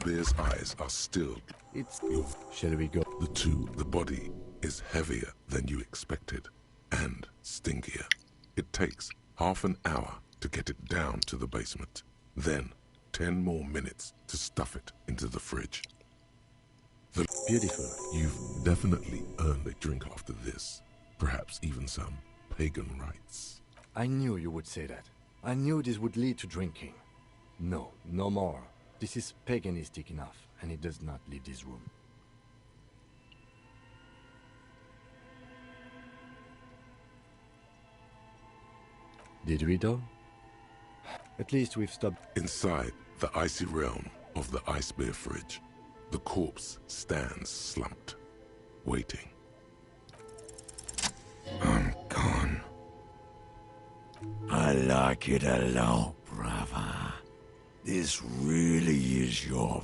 bear's eyes are still. Shall we go? The body is heavier than you expected and stinkier. It takes half an hour to get it down to the basement. Then 10 more minutes to stuff it into the fridge. Beautiful. You've definitely earned a drink after this. Perhaps even some pagan rites. I knew you would say that. I knew this would lead to drinking. No, no more. This is paganistic enough, and it does not leave this room. Did we though? At least we've stopped. Inside the icy realm of the ice bear fridge, the corpse stands slumped, waiting. I'm gone. I like it a lot, brother. This really is your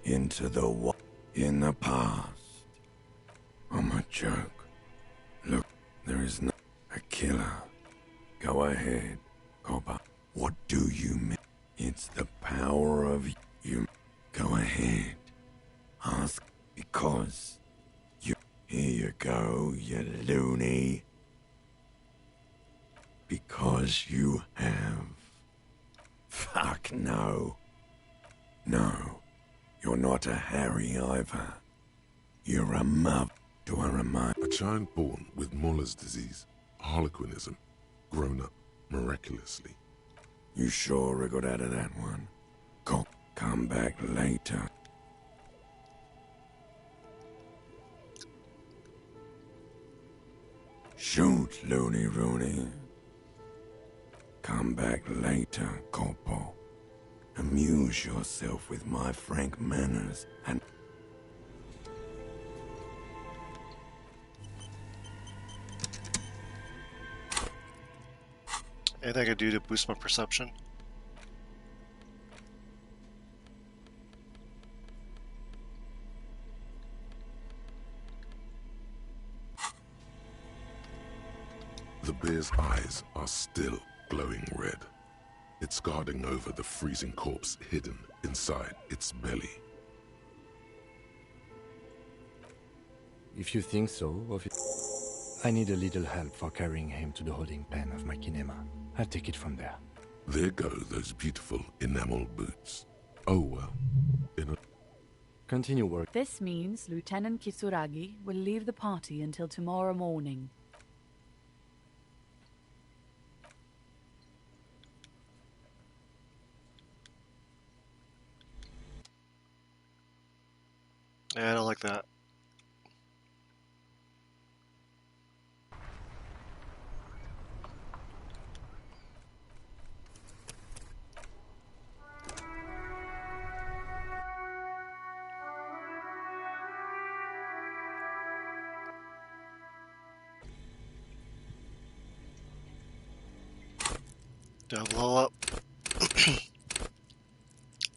into the in the past. I'm a joke. Look, there is no a killer. Go ahead, Copper. What do you mean? It's the power of you. Go ahead. Ask because you. Here you go, you loony. Because you have. Fuck no. No, you're not a Harry either. You're a mother. Do I remind? A child born with Muller's disease, harlequinism, grown up miraculously. You sure I got out of that one? Come back later. Shoot, Looney Rooney. Come back later, Corpo. Amuse yourself with my frank manners and... Anything I could do to boost my perception? The bear's eyes are still glowing red. It's guarding over the freezing corpse hidden inside its belly. If you think so, I need a little help for carrying him to the holding pen of my kinema. I'll take it from there. There go those beautiful enamel boots. Oh well, Continue work. This means Lieutenant Kitsuragi will leave the party until tomorrow morning. Yeah, I don't like that. Damn, blow up.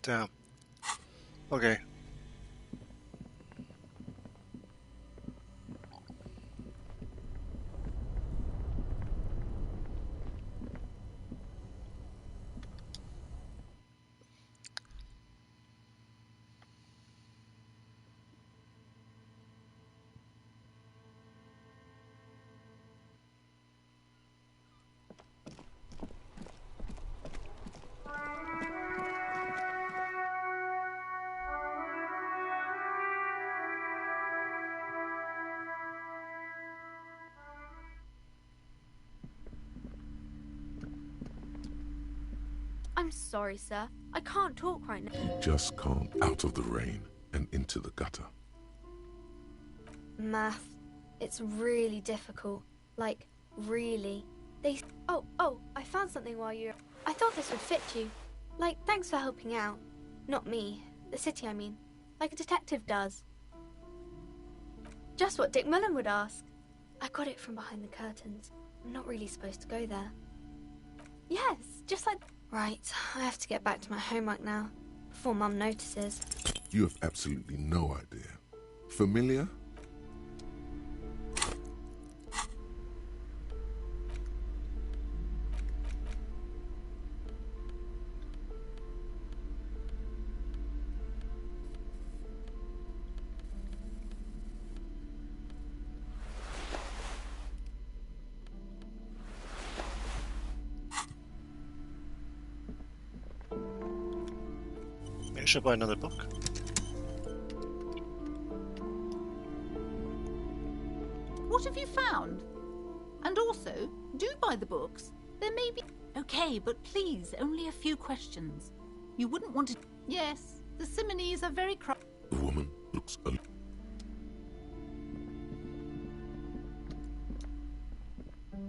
Damn. Okay. I'm sorry, sir. I can't talk right now. just can't out of the rain and into the gutter. Math. It's really difficult. Like, really. Oh, I found something while you... I thought this would fit you. Like, thanks for helping out. Not me. The city, I mean. Like a detective does. Just what Dick Mullen would ask. I got it from behind the curtains. I'm not really supposed to go there. Yes, just like... Right, I have to get back to my homework now, before Mum notices. You have absolutely no idea. Familiar? Should buy another book. What have you found? And also, do buy the books. There may be... Okay, but please, only a few questions. You wouldn't want to... Yes, the Simonees are very The woman looks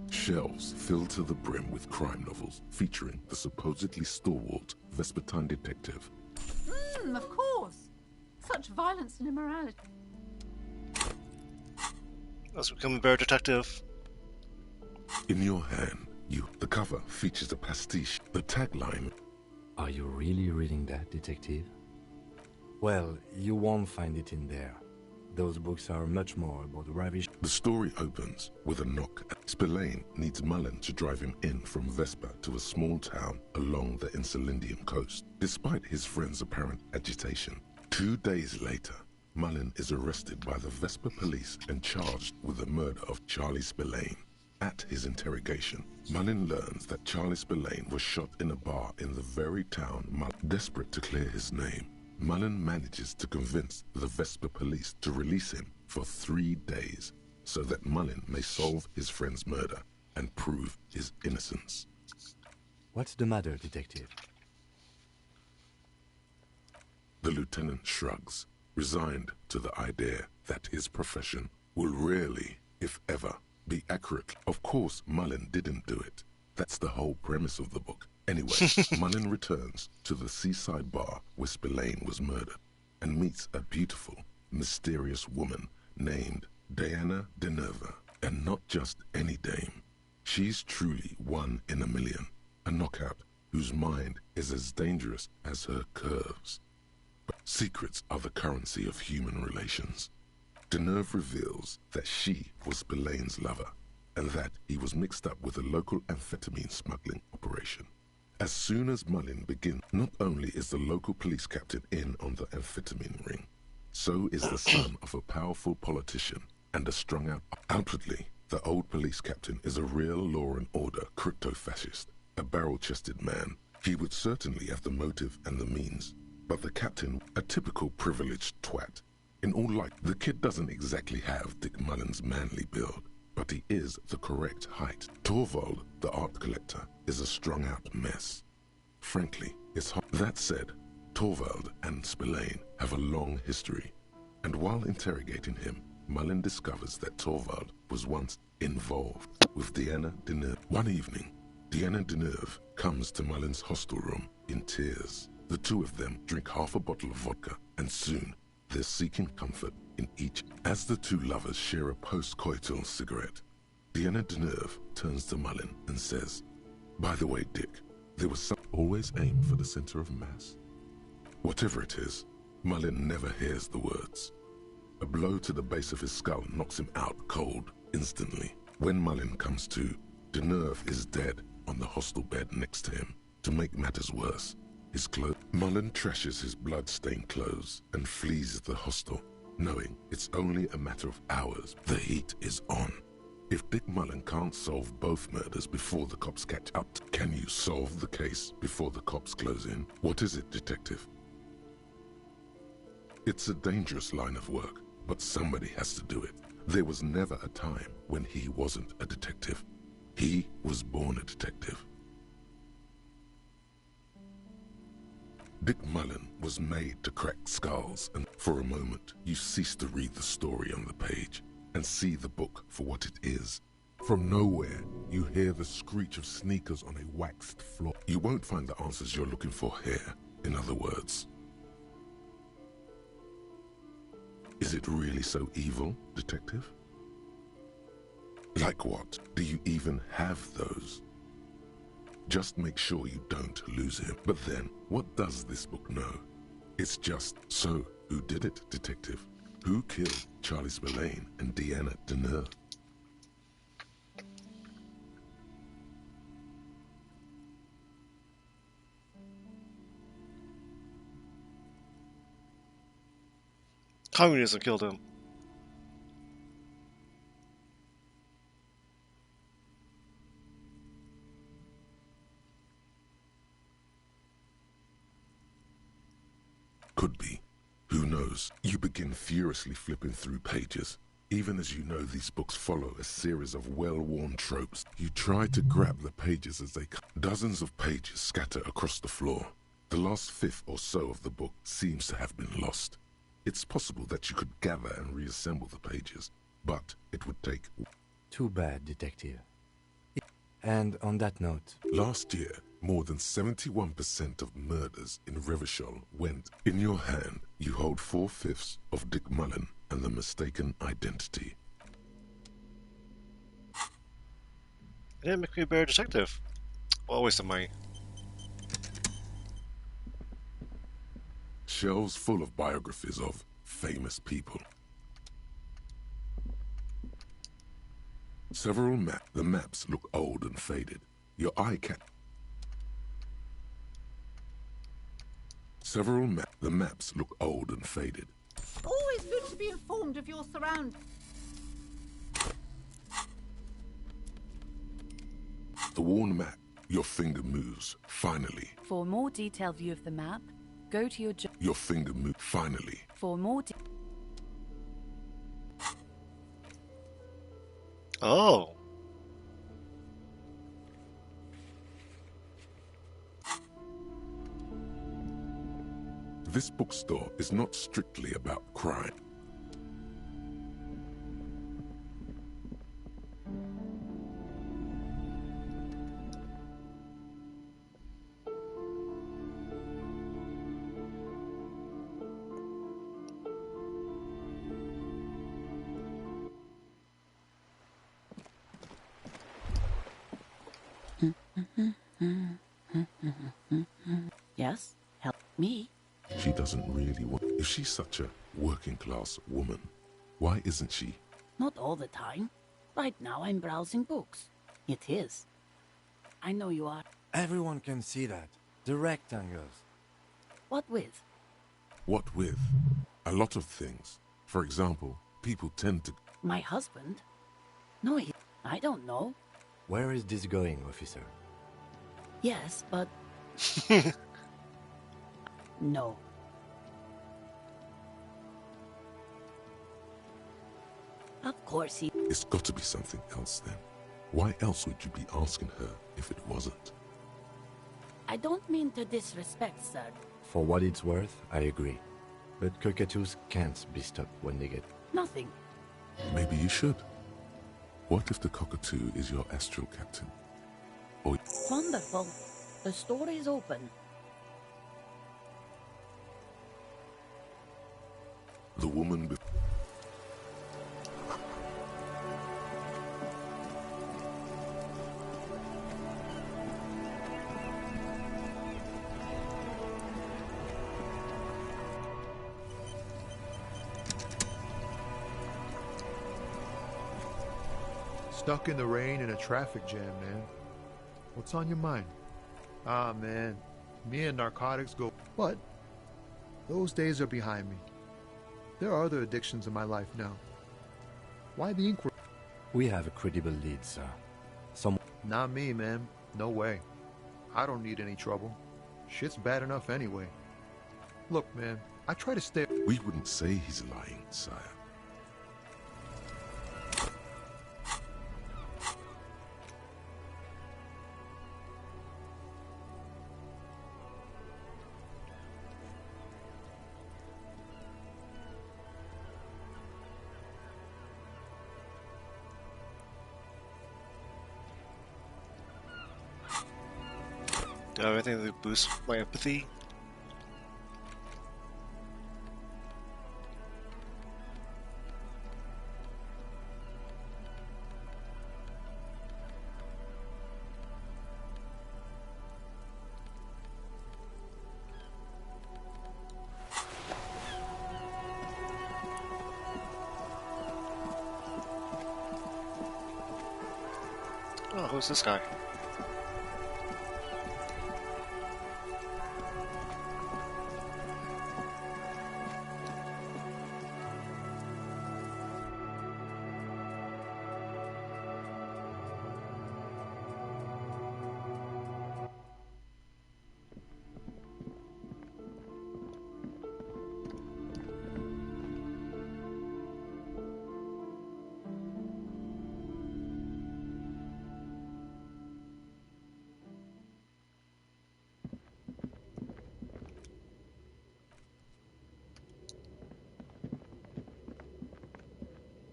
Shelves filled to the brim with crime novels featuring the supposedly stalwart Vespertine detective. Of course. Such violence and immorality. Let's become a bear detective. In your hand, the cover features a pastiche. The tagline, Are you really reading that, detective? Well, you won't find it in there. Those books are much more about ravish... the story opens with a knock. Spillane needs Mullen to drive him in from Vesper to a small town along the Insulindian coast. Despite his friend's apparent agitation, 2 days later, Mullen is arrested by the Vesper police and charged with the murder of Charlie Spillane. At his interrogation, Mullen learns that Charlie Spillane was shot in a bar in the very town Desperate to clear his name, Mullen manages to convince the Vesper police to release him for 3 days so that Mullen may solve his friend's murder and prove his innocence. What's the matter, detective? The lieutenant shrugs, resigned to the idea that his profession will rarely, if ever, be accurate. Of course, Mullen didn't do it. That's the whole premise of the book. Anyway, Mullen returns to the seaside bar where Spillane was murdered and meets a beautiful, mysterious woman named Diana Deneva. And not just any dame. She's truly one in a million, a knockout whose mind is as dangerous as her curves. But secrets are the currency of human relations. Deneuve reveals that she was Spillane's lover and that he was mixed up with a local amphetamine smuggling operation. As soon as Mullen begins, not only is the local police captain in on the amphetamine ring, so is the son of a powerful politician and a strung-out... Outwardly, the old police captain is a real law and order crypto-fascist, a barrel-chested man. He would certainly have the motive and the means, but the captain, a typical privileged twat. In all likelihood, the kid doesn't exactly have Dick Mullen's manly build, but he is the correct height. Torvald, the art collector, is a strung-out mess. Frankly, it's hot. That said, Torvald and Spillane have a long history, and while interrogating him, Mullen discovers that Torvald was once involved with Diana Deneuve. One evening, Diana Deneuve comes to Mullen's hostel room in tears. The two of them drink half a bottle of vodka, and soon they're seeking comfort in each. As the two lovers share a post-coital cigarette, Diana Deneuve turns to Mullen and says, "By the way, Dick, there was some... Always aim for the center of mass." Whatever it is, Mullen never hears the words. A blow to the base of his skull knocks him out cold instantly. When Mullen comes to, Deneuve is dead on the hostel bed next to him. To make matters worse, his clothes... Mullen trashes his blood-stained clothes and flees the hostel, knowing it's only a matter of hours. The heat is on. If Dick Mullen can't solve both murders before the cops catch up, can you solve the case before the cops close in? What is it, detective? It's a dangerous line of work, but somebody has to do it. There was never a time when he wasn't a detective. He was born a detective. Dick Mullen was made to crack skulls, and for a moment you cease to read the story on the page and see the book for what it is. From nowhere, you hear the screech of sneakers on a waxed floor. You won't find the answers you're looking for here, in other words. Is it really so evil, detective? Like what? Do you even have those? Just make sure you don't lose him. But then, what does this book know? It's just, so who did it, detective? Who killed Charlie Spillane and Diana Deneuve? Communism killed him. Could be. Who knows? You begin furiously flipping through pages. Even as you know these books follow a series of well-worn tropes, you try to grab the pages as they come. Dozens of pages scatter across the floor. The last fifth or so of the book seems to have been lost. It's possible that you could gather and reassemble the pages, but it would take... Too bad, Detective. And on that note... Last year, more than 71% of murders in Revachol went. In your hand, you hold 4/5 of Dick Mullen and the mistaken identity. It didn't make me a better detective. Well, waste of money. Shelves full of biographies of famous people. Several maps. The maps look old and faded. Your eye can't... Several maps. The maps look old and faded. Always good to be informed of your surroundings. The worn map. Your finger moves. Finally. For a more detailed view of the map, go to your... Your finger moves. Finally. For more... Oh. This bookstore is not strictly about crime. Yes? Help me? She doesn't really want... If she's such a working-class woman, why isn't she? Not all the time. Right now I'm browsing books. It is. I know you are. Everyone can see that. The rectangles. What with? What with? A lot of things. For example, people tend to... My husband? No, I don't know. Where is this going, officer? Yes, but... No. Of course he... It's got to be something else then. Why else would you be asking her if it wasn't? I don't mean to disrespect, sir. For what it's worth, I agree. But cockatoos can't be stopped when they get... Nothing. Maybe you should. What if the cockatoo is your astral captain? Or... Wonderful. The store is open. The woman... Stuck in the rain in a traffic jam, man. What's on your mind? Ah, man. Me and narcotics go... But those days are behind me. There are other addictions in my life now. Why the inquiry? We have a credible lead, sir. Not me, man. No way. I don't need any trouble. Shit's bad enough anyway. Look, man, I try to stay... We wouldn't say he's lying, sire. Do I have anything to boost my empathy? Oh, who's this guy?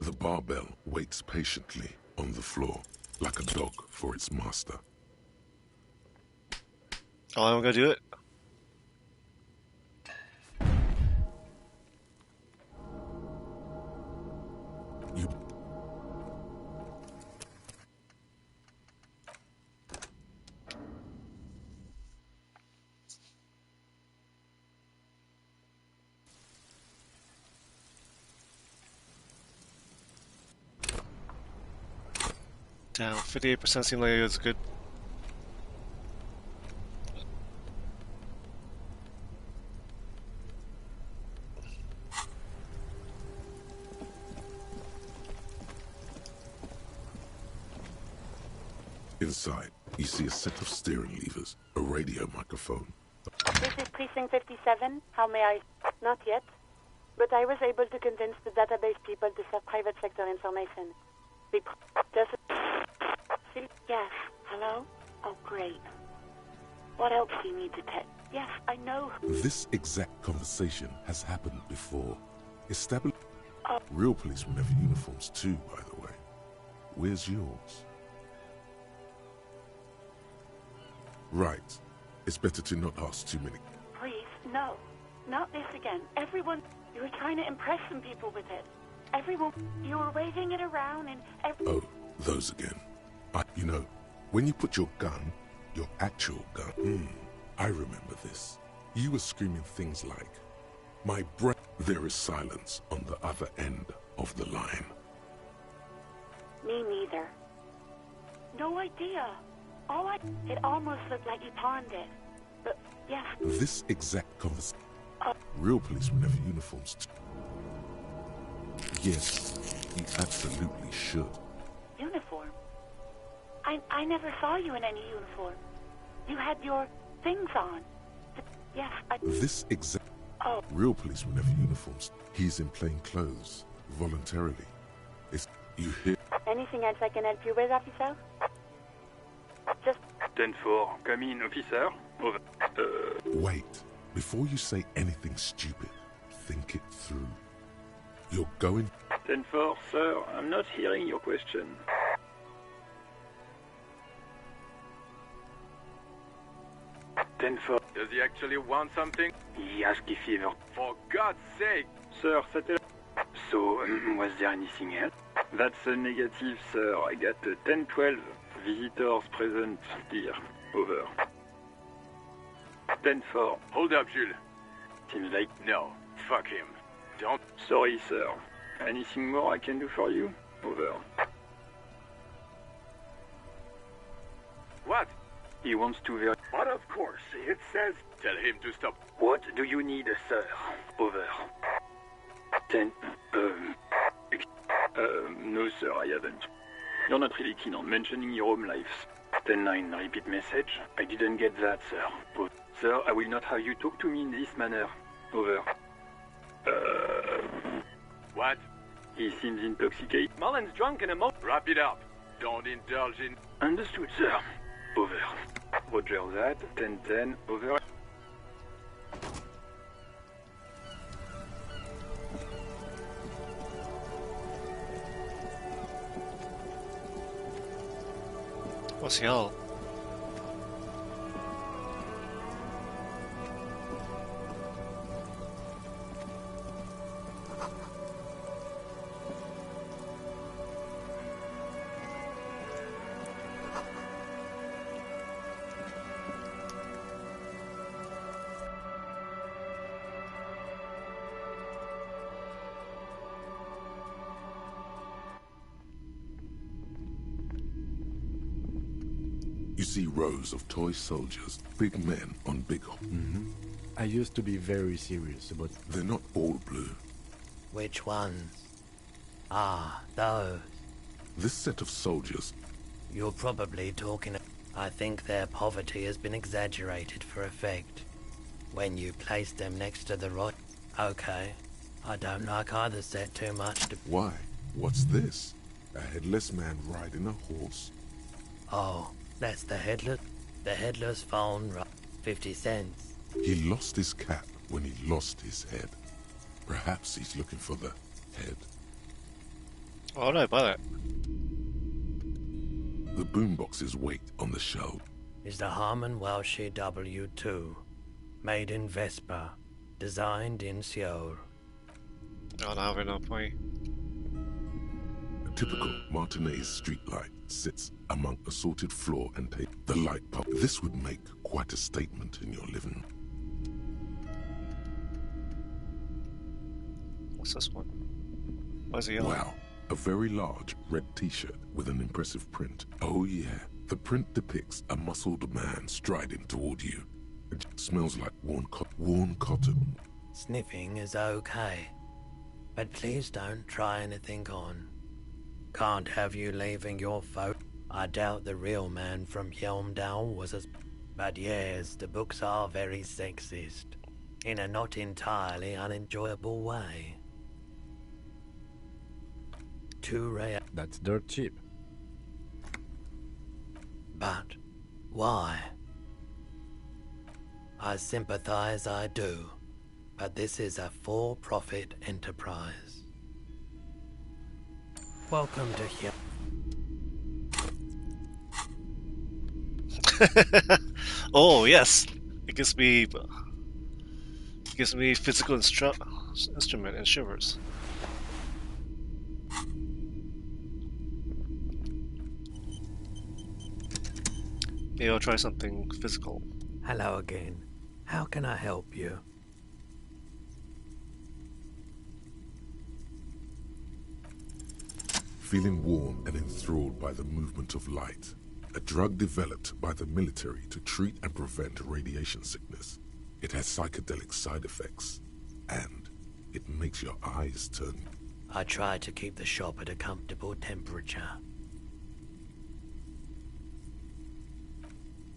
The barbell waits patiently on the floor, like a dog for its master. Oh, I'm gonna do it. You... Damn, 58% seemed like it was good. Inside, you see a set of steering levers, a radio microphone. This is Precinct 57. How may I? Not yet. But I was able to convince the database people to share private sector information. Just... Yes. Hello? Oh, great. What else do you need to tell? Yes, I know. This exact conversation has happened before. Established... Real policemen have uniforms too, by the way. Where's yours? Right. It's better to not ask too many. Please, no. Not this again. Everyone... You were trying to impress some people with it. Everyone... You were waving it around and... Oh, those again. You know, when you put your gun, your actual gun... I remember this. You were screaming things like, my breath... There is silence on the other end of the line. Me neither. No idea. It almost looked like you pawned it. But, yes. This exact conversation... Real policemen have uniforms too. Yes, you absolutely should. Uniform? I never saw you in any uniform. You had your things on. Yes, This exact... Oh. Real policemen have uniforms. He's in plain clothes, voluntarily. It's... You hear... Anything else I can help you with, officer? Just... 10-4, come in, officer. Over. Wait. Before you say anything stupid, think it through. You're going... 10-4, sir, I'm not hearing your question. Tenfour. Does he actually want something? He asked if he ever... For God's sake! Sir, c'était... So, was there anything else? That's a negative, sir. I got 10-12 visitors present here. Over. 10-4. Hold up, Jules. Seems like... No. Fuck him. Don't... Sorry, sir. Anything more I can do for you? Over. What? He wants to ver... But of course, it says... Tell him to stop. What do you need, sir? Over. 10... no, sir, I haven't. You're not really keen on mentioning your home lives. 10-9, repeat message. I didn't get that, sir. Sir, I will not have you talk to me in this manner. Over. What? He seems intoxicated. Mullen's drunk and Wrap it up. Don't indulge in... Understood, sir. Over. Roger that. 10-10. Over. What's the hell? You see rows of toy soldiers, big men on big... I used to be very serious about... They're not all blue. Which ones? Ah, those. This set of soldiers... You're probably talking... I think their poverty has been exaggerated for effect. When you place them next to the rot... Okay. I don't like either set too much to... Why? What's this? A headless man riding a horse. Oh, that's the headless... The headless phone... 50 cents. He lost his cap when he lost his head. Perhaps he's looking for the head. Why would I buy that? The boomboxes wait on the shelf. Is the Harman Welshie W2, made in Vespa, designed in Seoul. Oh, now I have no point. A typical Martinez streetlight sits among assorted floor and tape. The light pulp. This would make quite a statement in your living room. What's this one? Why is it yellow? Wow, a very large red t-shirt with an impressive print. Oh yeah, the print depicts a muscled man striding toward you. It smells like worn cotton. Sniffing is okay, but please don't try anything on. Can't have you leaving your photo. I doubt the real man from Helmdale was as... But yes, the books are very sexist, in a not entirely unenjoyable way. Too rare. That's dirt cheap. But why? I sympathize, I do, but this is a for-profit enterprise. Welcome to here. Oh yes, it gives me physical instrument and shivers. Maybe I'll try something physical. Hello again. How can I help you? Feeling warm and enthralled by the movement of light. A drug developed by the military to treat and prevent radiation sickness. It has psychedelic side effects, and it makes your eyes turn. I try to keep the shop at a comfortable temperature.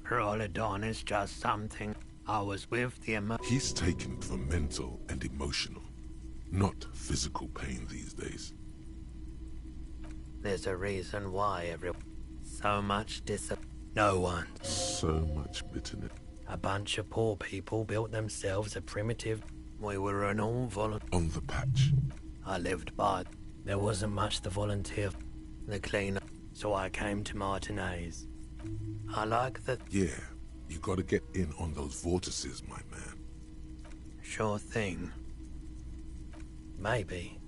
Rolodon is just something. I was with the He's taken for mental and emotional, not physical pain these days. There's a reason why so much no one. So much bitterness. A bunch of poor people built themselves a primitive... We were an all volunteer. On the patch. I lived by... There wasn't much to volunteer. The cleaner. So I came to Martinez. I like that... Yeah, you gotta get in on those vortices, my man. Sure thing. Maybe.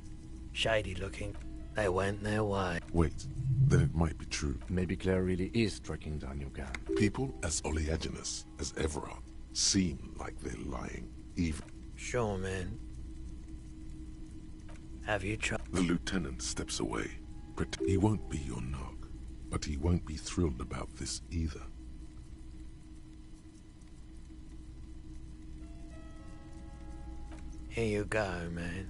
Shady looking. They went their way. Wait, then it might be true. Maybe Claire really is tracking down your gun. People as oleaginous as Everard seem like they're lying, even. Sure, man. Have you tried? The lieutenant steps away. He won't be your nog, but he won't be thrilled about this either. Here you go, man.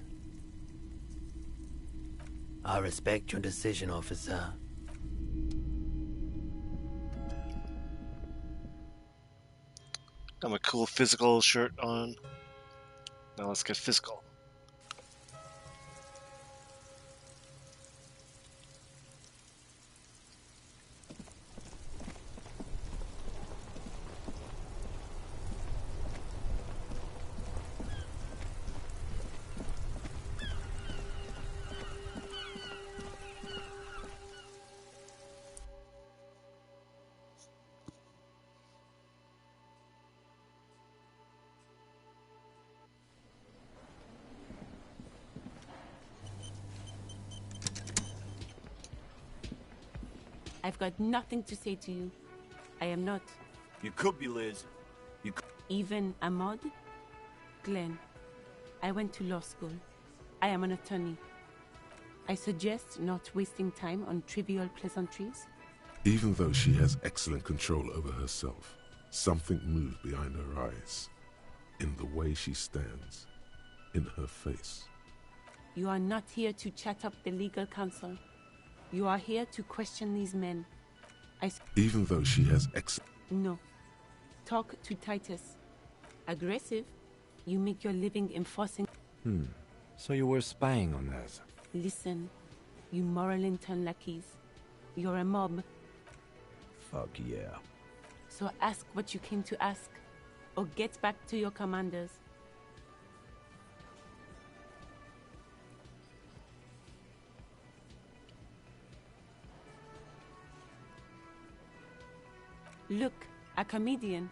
I respect your decision, officer. Got my cool physical shirt on. Now let's get physical. I've got nothing to say to you. I am not. You could be, Liz. You could. Even a mod? Glenn, I went to law school. I am an attorney. I suggest not wasting time on trivial pleasantries. Even though she has excellent control over herself, something moved behind her eyes. In the way she stands. In her face. You are not here to chat up the legal counsel. You are here to question these men. Even though she has No. Talk to Titus. Aggressive? You make your living enforcing... So you were spying on us. Listen, you Morrilinton lackeys. You're a mob. Fuck yeah. So ask what you came to ask, or get back to your commanders. Look, a comedian.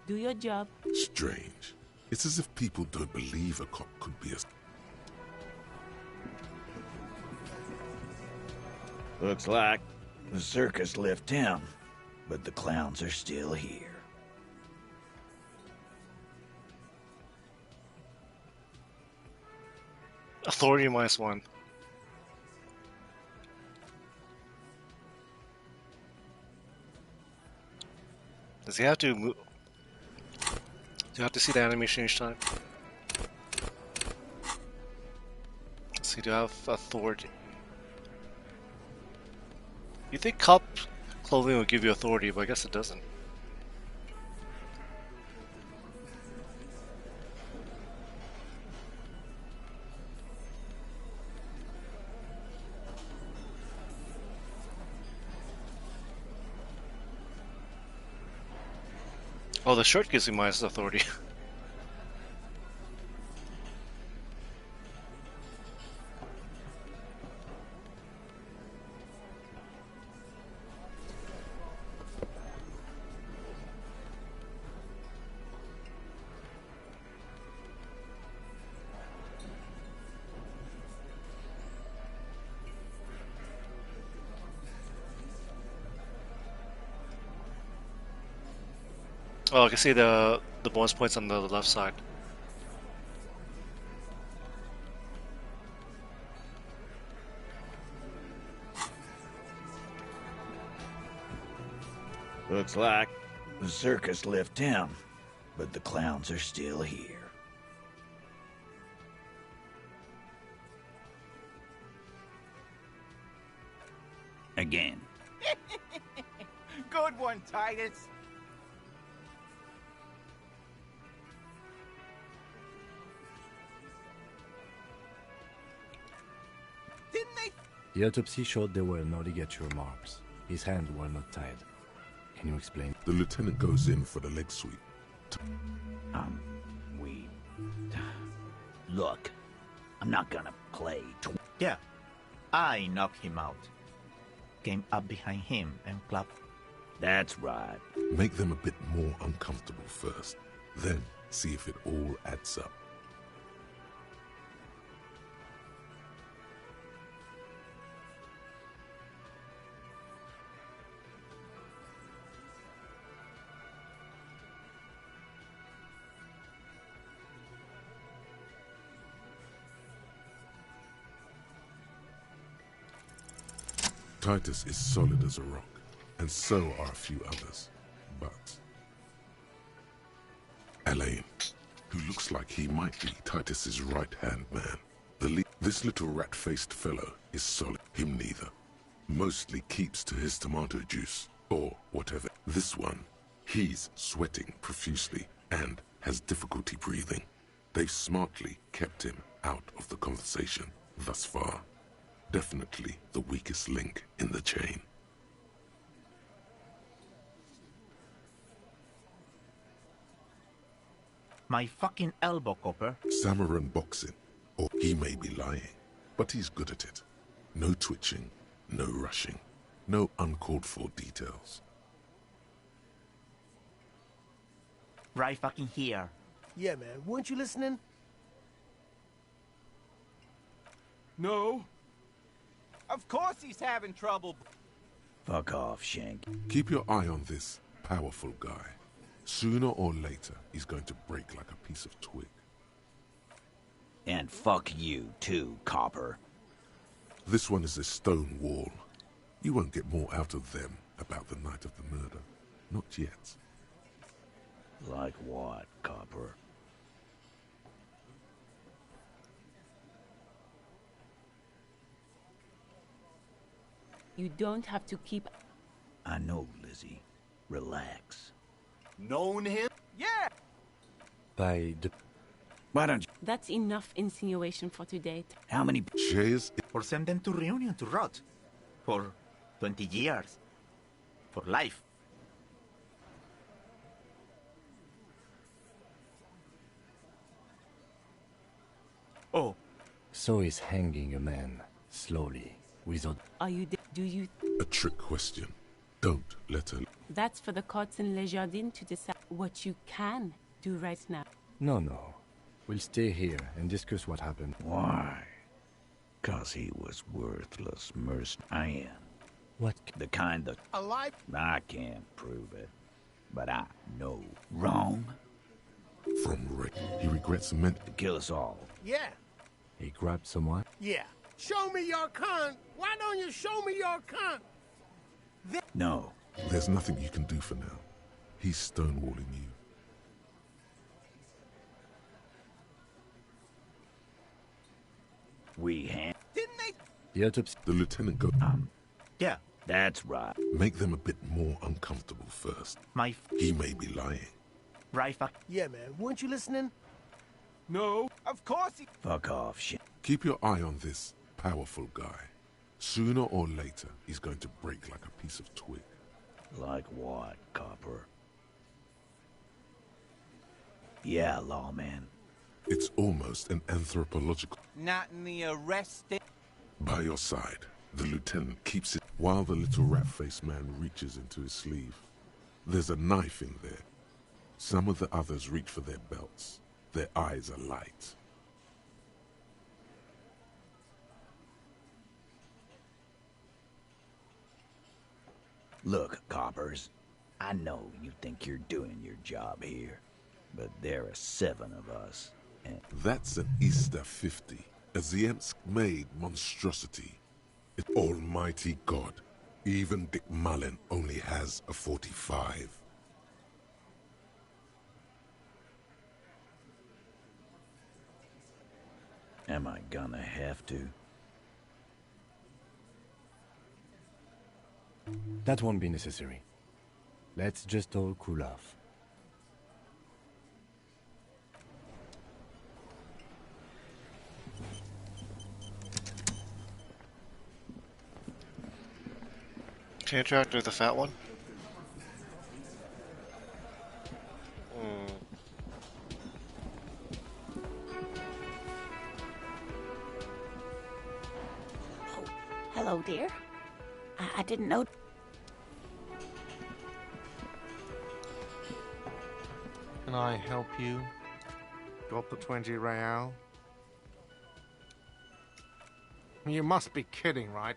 Do your job. Strange. It's as if people don't believe a cop could be a... Looks like the circus left town, but the clowns are still here. Authority -1. Does he have to move? Do you have to see the animation each time? Let's see, do I have authority? You think cop clothing would give you authority, but I guess it doesn't. Oh, the shirt gives me minus authority. Oh, I can see the bonus points on the left side. Looks like the circus left town, but the clowns are still here. Again. Good one, Titus. Didn't they? The autopsy showed there were no ligature marks. His hands were not tied. Can you explain? The lieutenant goes in for the leg sweep. Look, I'm not gonna play. Yeah, I knocked him out. Came up behind him and clapped. That's right. Make them a bit more uncomfortable first. Then see if it all adds up. Titus is solid as a rock, and so are a few others. But Elaine, who looks like he might be Titus's right-hand man. This little rat-faced fellow is solid. Him neither. Mostly keeps to his tomato juice, or whatever. This one, he's sweating profusely and has difficulty breathing. They've smartly kept him out of the conversation thus far. Definitely the weakest link in the chain. My fucking elbow, Copper. Samaran boxing, or he may be lying, but he's good at it. No twitching, no rushing, no uncalled for details. Right fucking here. Yeah, man, weren't you listening? No. Of course he's having trouble. Fuck off, Shank. Keep your eye on this powerful guy. Sooner or later, he's going to break like a piece of twig. And fuck you, too, Copper. This one is a stone wall. You won't get more out of them about the night of the murder. Not yet. Like what, Copper? You don't have to keep... I know, Lizzie. Relax. Known him? Yeah! By the... Why don't you... That's enough insinuation for today. How many... Shares... Or send them to Reunion to rot. For 20 years. For life. Oh. So he's hanging a man, slowly, without... Are you... Do you... A trick question. Don't let her... That's for the courts in Les Jardins to decide what you can do right now. No. We'll stay here and discuss what happened. Why? 'Cause he was worthless mercenary. What? The kind that... Alive? I can't prove it, but I know. Wrong? From Rick, he regrets meant to kill us all. Yeah. He grabbed someone? Yeah. Show me your cunt. Why don't you show me your cunt? No. There's nothing you can do for now. He's stonewalling you. Didn't they? The autopsy. The lieutenant go. Yeah, that's right. Make them a bit more uncomfortable first. He may be lying. Yeah, man. Weren't you listening? No. Of course he... Fuck off, shit. Keep your eye on this powerful guy. Sooner or later, he's going to break like a piece of twig. Like what, Copper? Yeah, lawman. It's almost an anthropological... Not in the arrested... By your side, the lieutenant keeps it while the little rat-faced man reaches into his sleeve. There's a knife in there. Some of the others reach for their belts. Their eyes are light. Look, coppers, I know you think you're doing your job here, but there are 7 of us, and... That's an Easter 50, a Ziemsk-made monstrosity. Almighty God, even Dick Mullen only has a 45. Am I gonna have to? That won't be necessary. Let's just all cool off. Can you interact with the fat one? Hello, dear. I didn't know... Can I help you? Got the 20 real? You must be kidding, right?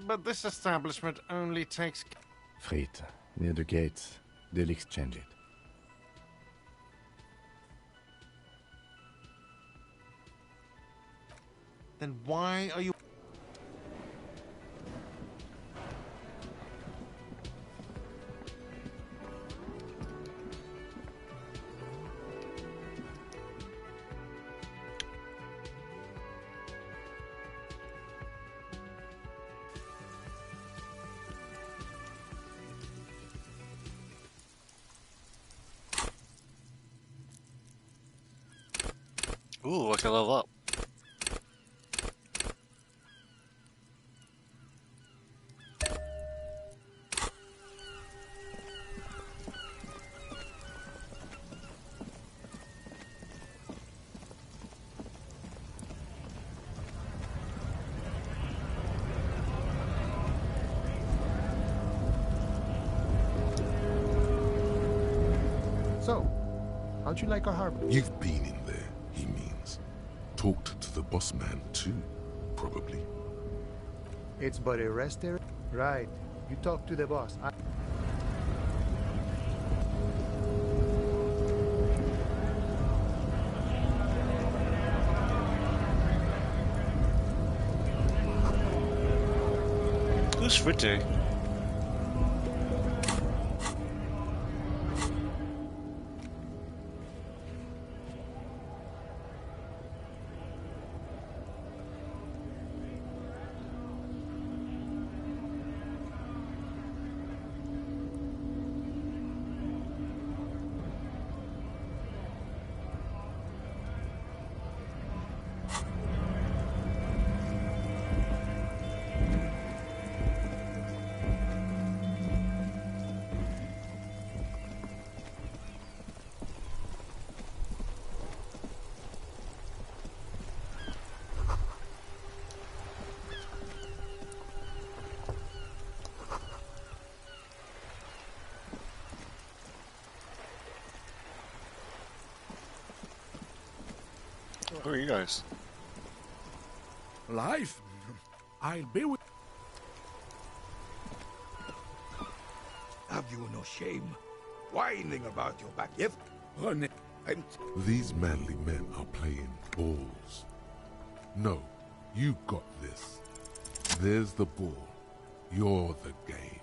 But this establishment only takes... Frit, near the gates. They'll exchange it. Then why are you... Ooh, I can level up. So, how'd you like our harbor? You've been in there, he means. Talked to the boss man too, probably. It's but a rest area? Right. You talk to the boss. Who's Fritte? Who are you guys? Life? I'll be with... Have you no shame? Whining about your back, yes? René, These manly men are playing balls. No, you got this. There's the ball. You're the game.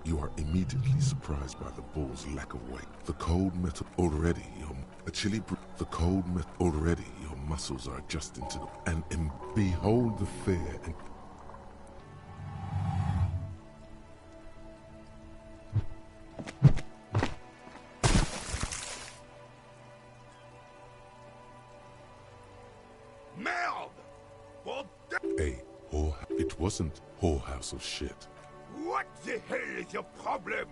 You are immediately surprised by the ball's lack of weight. The cold metal already, the cold metal already, your muscles are adjusting to the, and behold the fear and it wasn't whorehouse of shit. What the hell is your problem?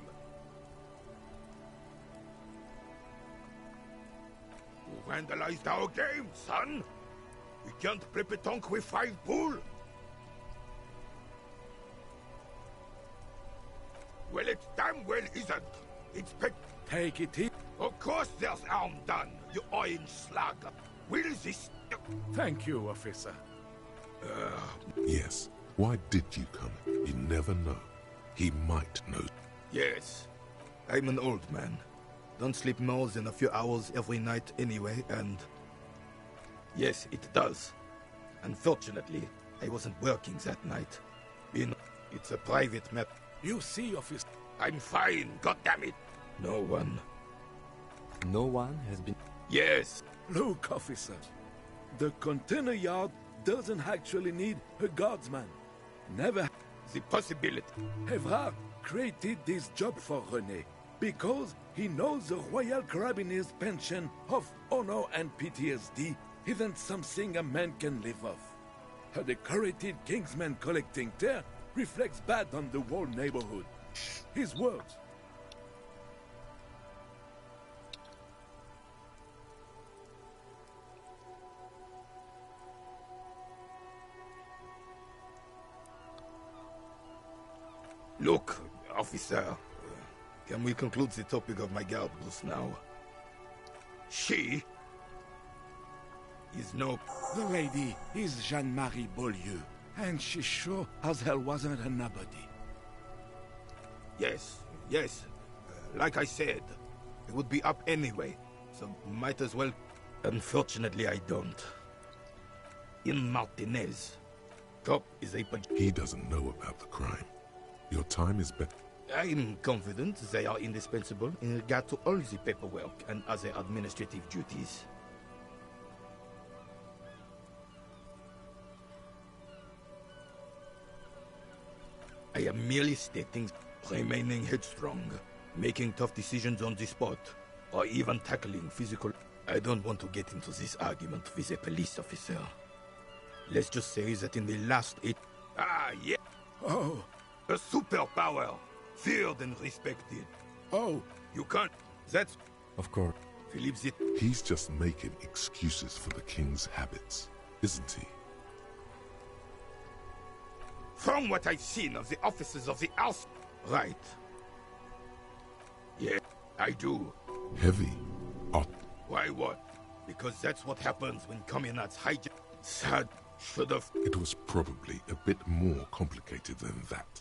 You vandalized our game, son. We can't play pétanque with 5 bull. Well, it damn well isn't. It's Take it easy. Of course there's harm done, you orange slug. Will this... Thank you, officer. Yes. Why did you come? You never know. He might know. Yes. I'm an old man. Don't sleep more than a few hours every night anyway, and... Yes, it does. Unfortunately, I wasn't working that night. It's a private matter. You see, officer. I'm fine, goddammit. No one. No one has been... Yes. Look, officer. The container yard doesn't actually need a guardsman. Never. The possibility. Evrard created this job for René because he knows the Royal Carabiniers' pension of honor and PTSD isn't something a man can live off. A decorated kingsman collecting tear reflects bad on the whole neighborhood. His words. Look, officer, can we conclude the topic of my gardeners now? She is no... The lady is Jeanne-Marie Beaulieu, and she sure as hell wasn't a nobody. Yes, yes. Like I said, it would be up anyway, so might as well... Unfortunately, I don't. In Martinez, cop is a... He doesn't know about the crime. Your time is better. I'm confident they are indispensable in regard to all the paperwork and other administrative duties. I am merely stating remaining headstrong, making tough decisions on the spot, or even tackling physical... I don't want to get into this argument with a police officer. Let's just say that in the last 8... Ah, yeah! Oh! A superpower, feared and respected. Oh, you can't. That's... Of course. Philip's it. He's just making excuses for the king's habits, isn't he? From what I've seen of the officers of the house... Right. Yeah, I do. Heavy. Why what? Because that's what happens when communards hijack... Sad. Should've... It was probably a bit more complicated than that.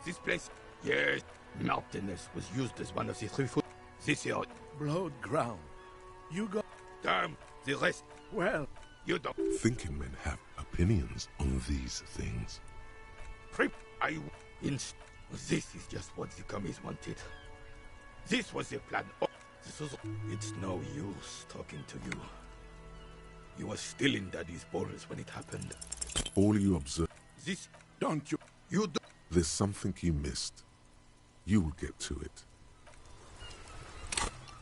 This place... Yes, Martinez was used as one of the 3 foot... This here... Blood ground. You got... Damn, the rest... Well... You don't... Thinking men have opinions on these things. This is just what the commies wanted. This was the plan. Oh, this was... It's no use talking to you. You were still in Daddy's balls when it happened. All you observe... This... Don't you... You do... There's something you missed. You will get to it.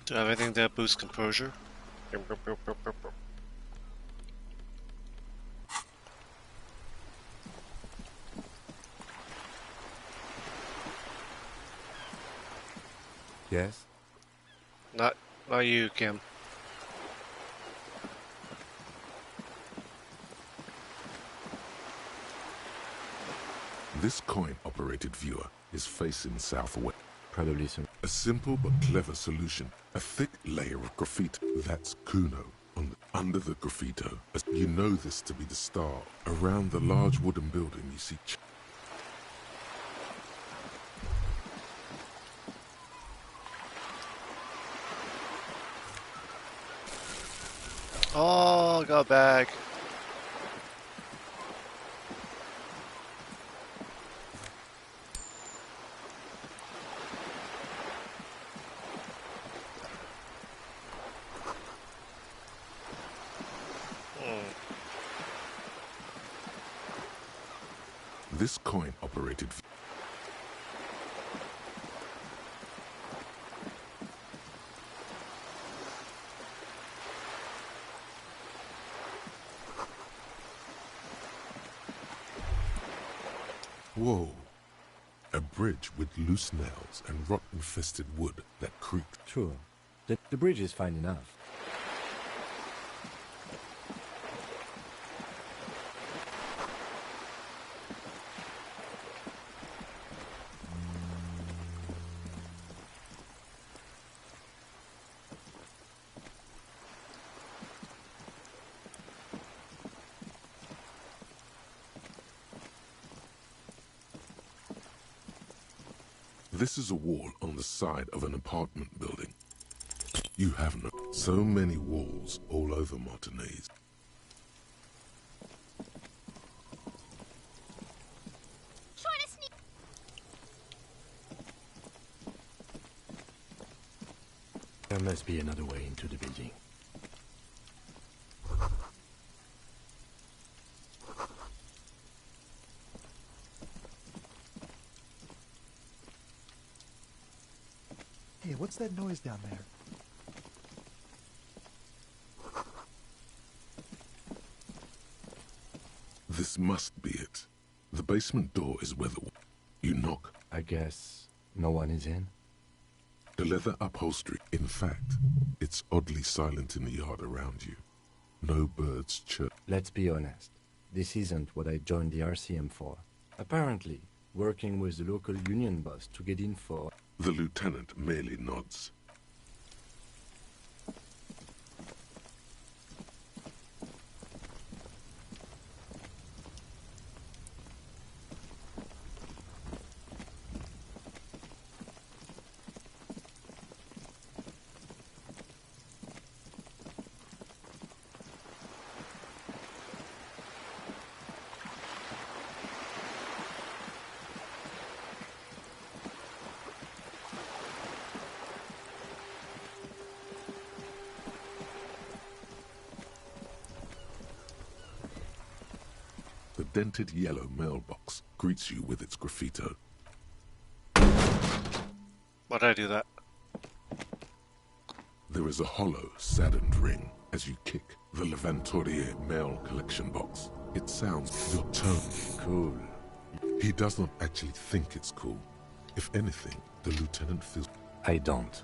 Do I have anything that boosts composure? Yes? Not you, Kim. This coin-operated viewer is facing southwest. Probably some. A simple but clever solution. A thick layer of graffiti. That's Kuno. Under the graffito. You know this to be the star. Around the large wooden building you see... Oh, got a bag. This coin-operated... Whoa. A bridge with loose nails and rot-infested wood that creaked. Sure. The bridge is fine enough. This is a wall on the side of an apartment building. You have no... So many walls all over Martinez. There must be another way into the building. Hey, what's that noise down there? This must be it. The basement door is where the... You knock. I guess no one is in? The leather upholstery. In fact, it's oddly silent in the yard around you. No birds chirp. Let's be honest. This isn't what I joined the RCM for. Apparently, working with the local union boss to get info... The lieutenant merely nods. The dented yellow mailbox greets you with its graffito. Why'd I do that? There is a hollow, saddened ring as you kick the Levantorier mail collection box. It sounds your tone. Cool. He does not actually think it's cool. If anything, the lieutenant feels... I don't.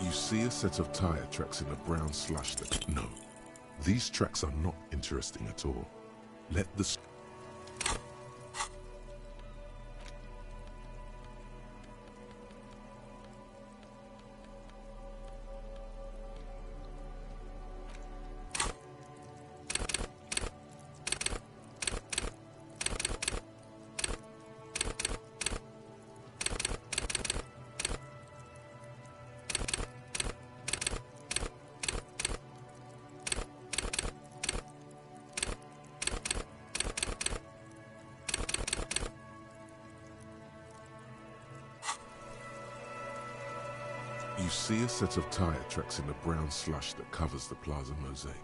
You see a set of tire tracks in a brown slush that... No, these tracks are not interesting at all. Let the... You see a set of tire tracks in the brown slush that covers the plaza mosaic.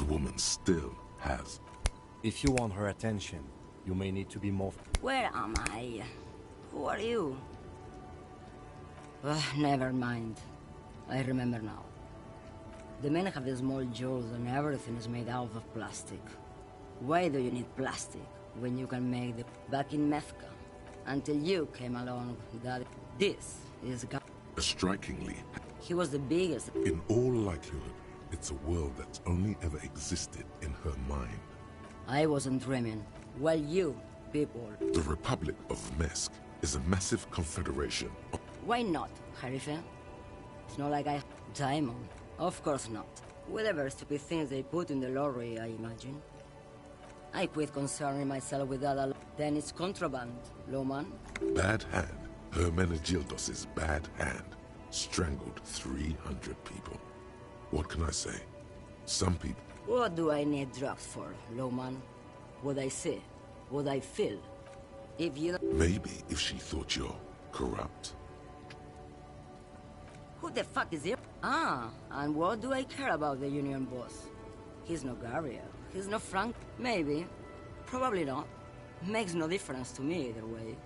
The woman still has. If you want her attention, you may need to be more... Where am I? Who are you? Never mind. I remember now. The men have the small jaws and everything is made out of plastic. Why do you need plastic when you can make the... Back in Methka, until you came along, that... This is... Strikingly, He was the biggest... in all likelihood, it's a world that's only ever existed in her mind. I wasn't dreaming. Well, you, people... The Republic of Mesk is a massive confederation. Why not, Harife? It's not like I... Diamond? Of course not. Whatever stupid things they put in the lorry, I imagine. I quit concerning myself with that. Then it's contraband, Loman. Bad hand. Hermenegildos' bad hand strangled 300 people. What can I say? Some people... What do I need drugs for, Loman? What I say? What I feel? If you... Maybe if she thought you're corrupt. Who the fuck is here? Ah, and what do I care about the union boss? He's no Gabriel. He's no Frank. Maybe. Probably not. Makes no difference to me either way.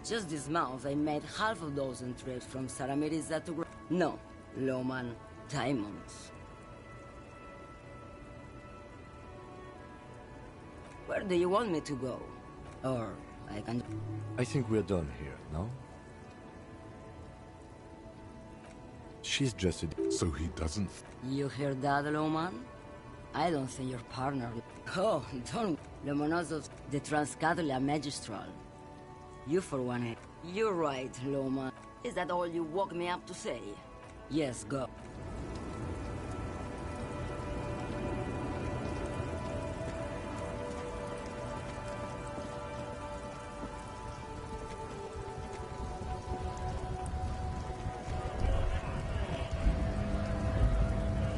Just this month, I made half a dozen trips from Saramiriza to... No, Loman, diamonds. Where do you want me to go? Or I can... I think we're done here, no? She's just a... So he doesn't... You hear that, Loman? I don't think your partner... Oh, don't... Lomonosov, the Transcatolia Magistral. You for one... You're right, Loman. Is that all you woke me up to say? Yes, go.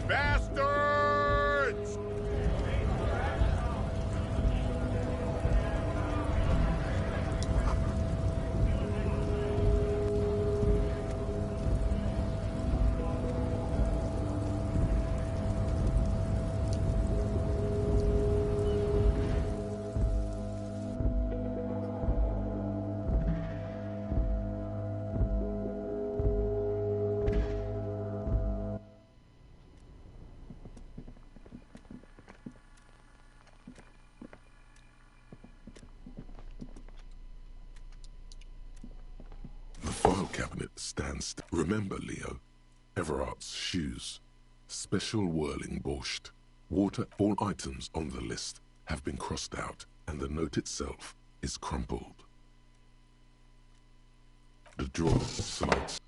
Bastards! The file cabinet stands... Remember, Leo, Everart's shoes. Special whirling borscht. Water. All items on the list have been crossed out, and the note itself is crumpled. The drawer slides.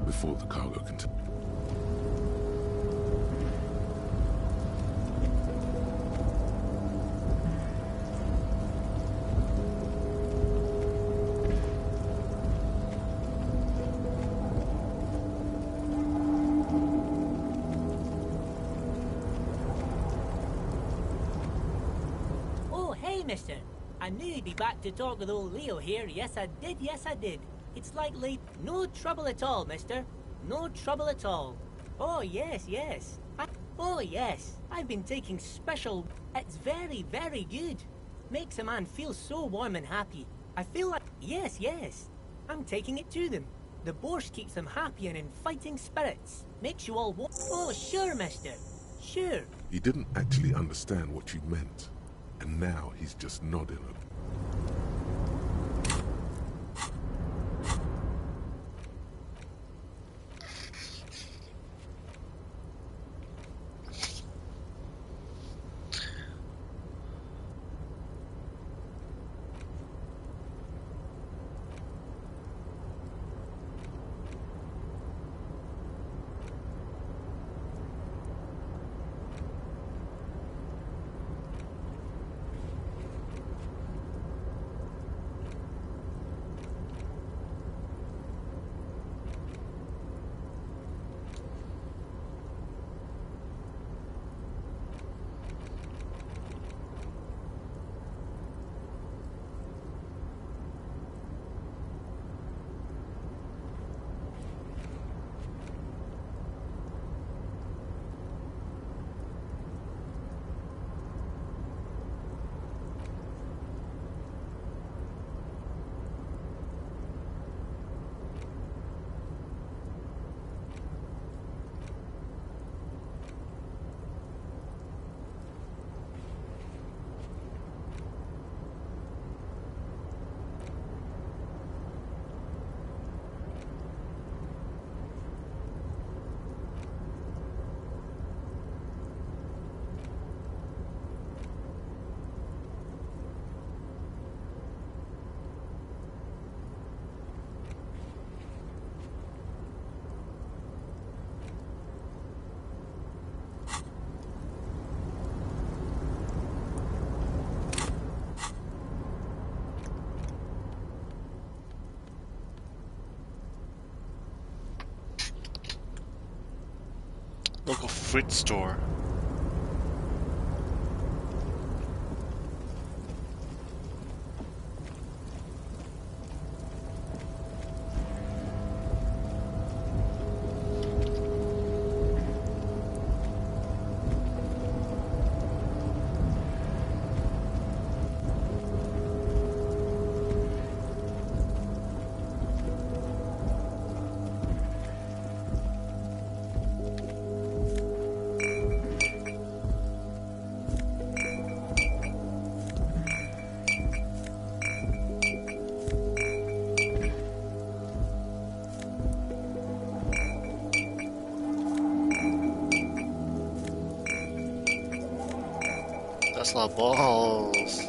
Before the cargo can... Oh, hey, mister. I knew you'd be back to talk with old Leo here. Yes, I did. Yes, I did. It's like late. No trouble at all, mister. No trouble at all. Oh, yes, yes. Oh, yes. I've been taking special... It's very, very good. Makes a man feel so warm and happy. I feel like... Yes, yes. I'm taking it to them. The borscht keeps them happy and in fighting spirits. Makes you all... Oh, sure, mister. Sure. He didn't actually understand what you meant. And now he's just nodding. fruit store. That's a lot of balls.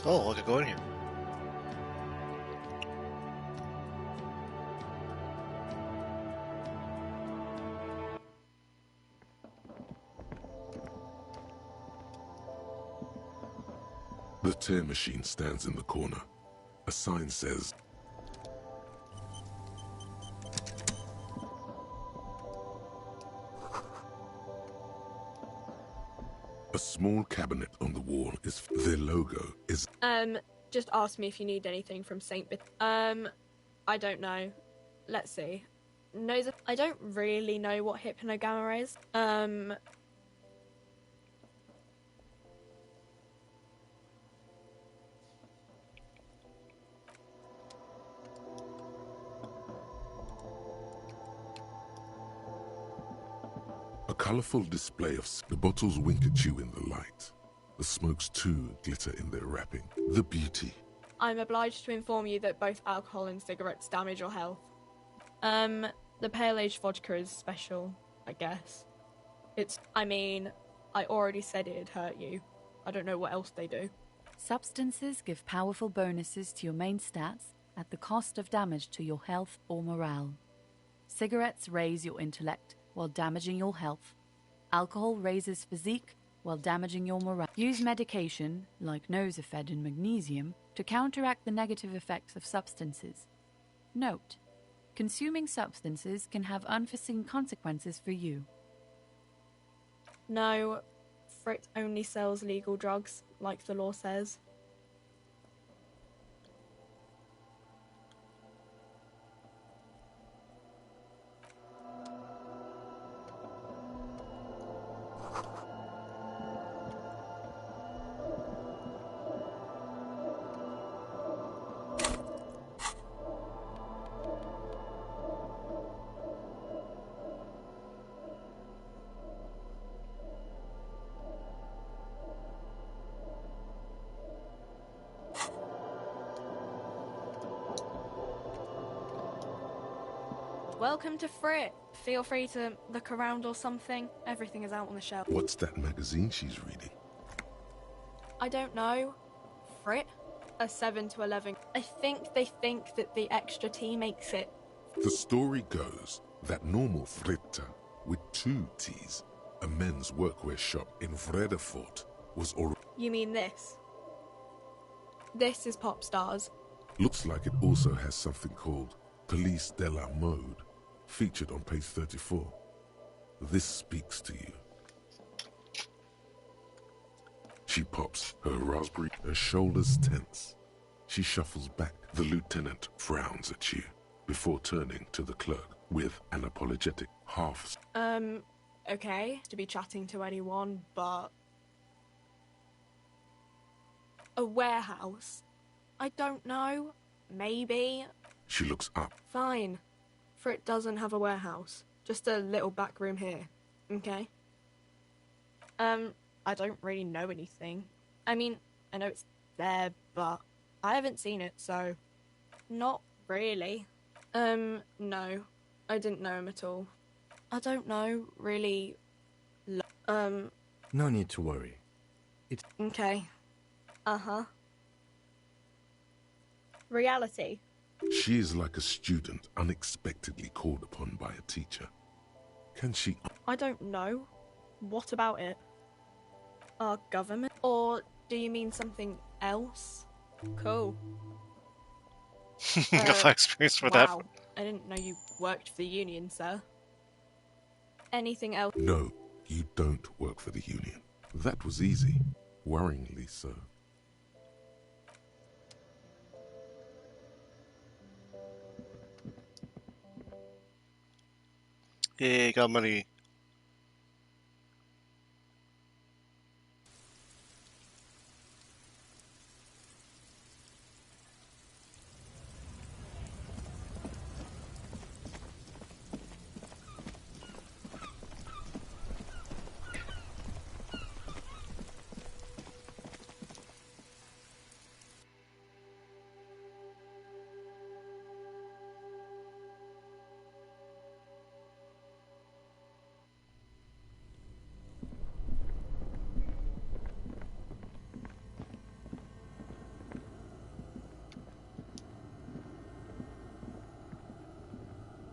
Oh, I could go in here. The tear machine stands in the corner. A sign says, a small cabinet on the wall is, their logo is... Just ask me if you need anything from St. I don't know. Let's see. I don't really know what hypnogamma is. A colorful display of... The bottles wink at you in the light. The smokes too glitter in their wrapping. The beauty. I'm obliged to inform you that both alcohol and cigarettes damage your health. The pale aged vodka is special, I guess. I already said it'd hurt you. I don't know what else they do. Substances give powerful bonuses to your main stats at the cost of damage to your health or morale. Cigarettes raise your intellect while damaging your health. Alcohol raises physique while damaging your morale. Use medication, like Nosafed and magnesium, to counteract the negative effects of substances. Note: consuming substances can have unforeseen consequences for you. No, Frit only sells legal drugs, like the law says. Welcome to Frit. Feel free to look around or something. Everything is out on the shelf. What's that magazine she's reading? I don't know. Frit. A 7 to 11. I think they think that the extra T makes it. The story goes that normal Fritta, with 2 T's, a men's workwear shop in Vredefort, was already... You mean this? This is Pop Stars. Looks like it also has something called Police de la Mode, featured on page 34. This speaks to you. She pops her raspberry, her shoulders tense. She shuffles back. The lieutenant frowns at you before turning to the clerk with an apologetic half. Okay, to be chatting to anyone, but... A warehouse? I don't know. Maybe. She looks up. Fine. Frit doesn't have a warehouse. Just a little back room here. Okay? I don't really know anything. I mean, I know it's there, but I haven't seen it, so... Not really. No. I didn't know him at all. I don't know, really... No need to worry. It's... Okay. Uh-huh. Reality. She is like a student unexpectedly called upon by a teacher. Can she... I don't know. What about it? Our government? Or do you mean something else? Cool. Have experience with wow. that. I didn't know you worked for the union, sir. Anything else? No, you don't work for the union. That was easy. Worryingly so. Yeah, got money.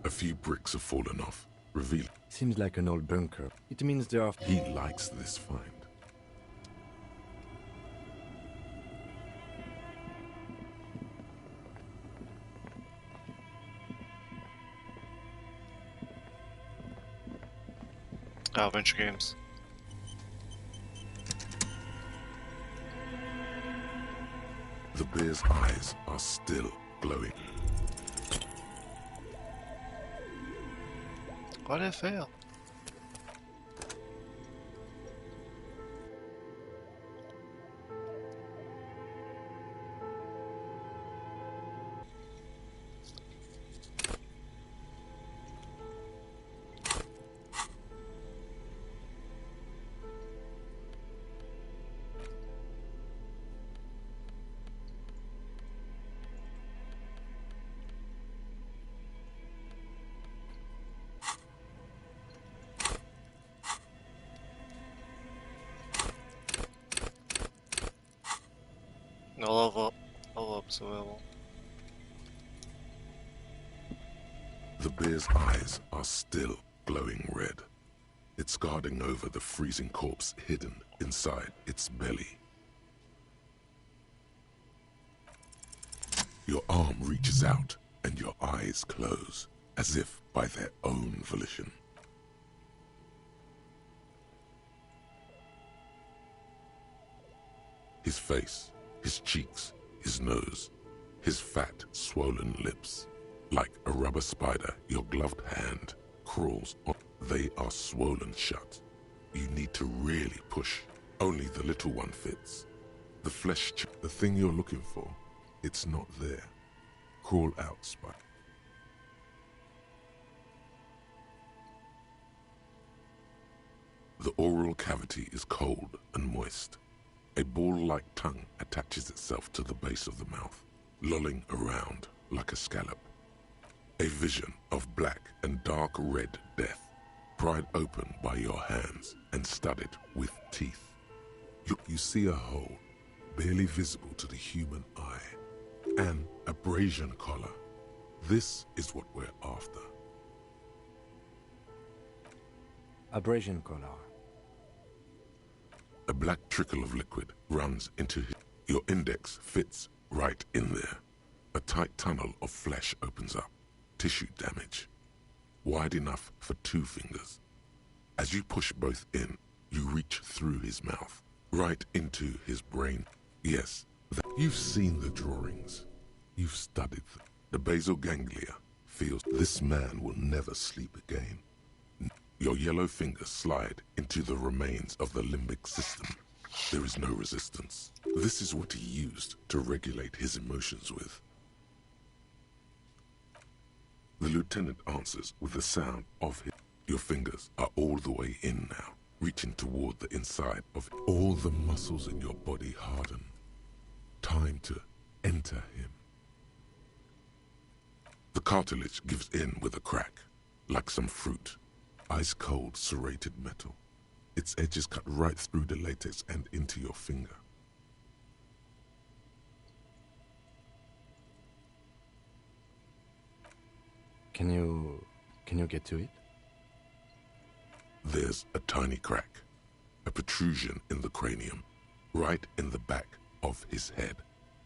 A few bricks have fallen off, revealing... Seems like an old bunker. It means there are... He likes this find. Adventure games. The bear's eyes are still glowing. Why did it fail? No level ups available. The bear's eyes are still glowing red. It's guarding over the freezing corpse hidden inside its belly. Your arm reaches out and your eyes close, as if by their own volition. His face, his cheeks, his nose, his fat, swollen lips. Like a rubber spider, your gloved hand crawls on. They are swollen shut. You need to really push. Only the little one fits. The flesh, the thing you're looking for, it's not there. Crawl out, spider. The oral cavity is cold and moist. A ball-like tongue attaches itself to the base of the mouth, lolling around like a scallop. A vision of black and dark red death, pried open by your hands and studded with teeth. You see a hole, barely visible to the human eye. An abrasion collar. This is what we're after. Abrasion collar. A black trickle of liquid runs into your index fits right in there. A tight tunnel of flesh opens up. Tissue damage. Wide enough for 2 fingers. As you push both in, you reach through his mouth, right into his brain. Yes, you've seen the drawings. You've studied them. The basal ganglia feels this man will never sleep again. Your yellow fingers slide into the remains of the limbic system. There is no resistance. This is what he used to regulate his emotions with. The lieutenant answers with the sound of his. Your fingers are all the way in now, reaching toward the inside of all the muscles in your body harden. Time to enter him. The cartilage gives in with a crack, like some fruit. Ice-cold serrated metal. Its edges cut right through the latex and into your finger. Can you get to it? There's a tiny crack, a protrusion in the cranium, right in the back of his head.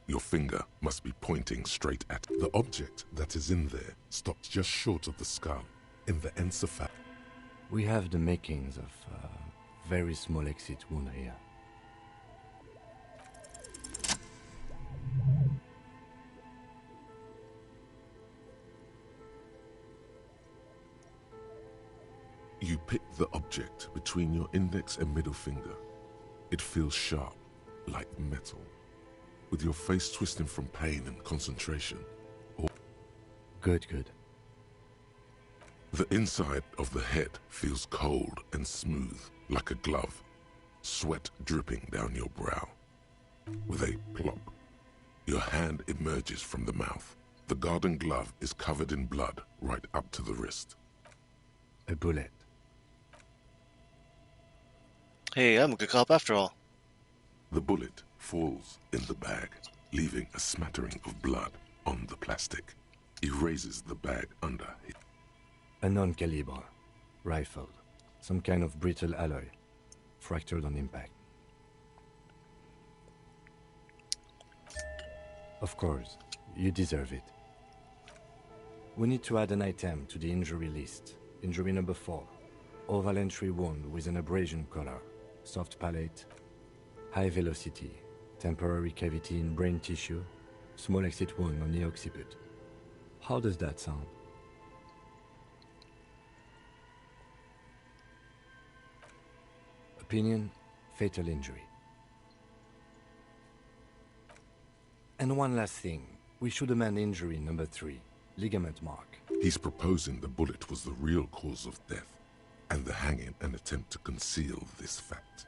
Your finger must be pointing straight at it. The object that is in there stops just short of the skull, in the encephalon. We have the makings of a very small exit wound here. You pick the object between your index and middle finger. It feels sharp, like metal. With your face twisting from pain and concentration. Good. The inside of the head feels cold and smooth, like a glove. Sweat dripping down your brow. With a plop, your hand emerges from the mouth. The garden glove is covered in blood right up to the wrist. A bullet. Hey, I'm a good cop after all. The bullet falls in the bag, leaving a smattering of blood on the plastic. He raises the bag under it. A non-caliber rifle. Some kind of brittle alloy. Fractured on impact. Of course, you deserve it. We need to add an item to the injury list. Injury number 4. Oval entry wound with an abrasion collar. Soft palate. High velocity. Temporary cavity in brain tissue. Small exit wound on the occiput. How does that sound? Opinion, fatal injury. And one last thing. We should amend injury number 3. Ligament mark. He's proposing the bullet was the real cause of death, and the hanging an attempt to conceal this fact.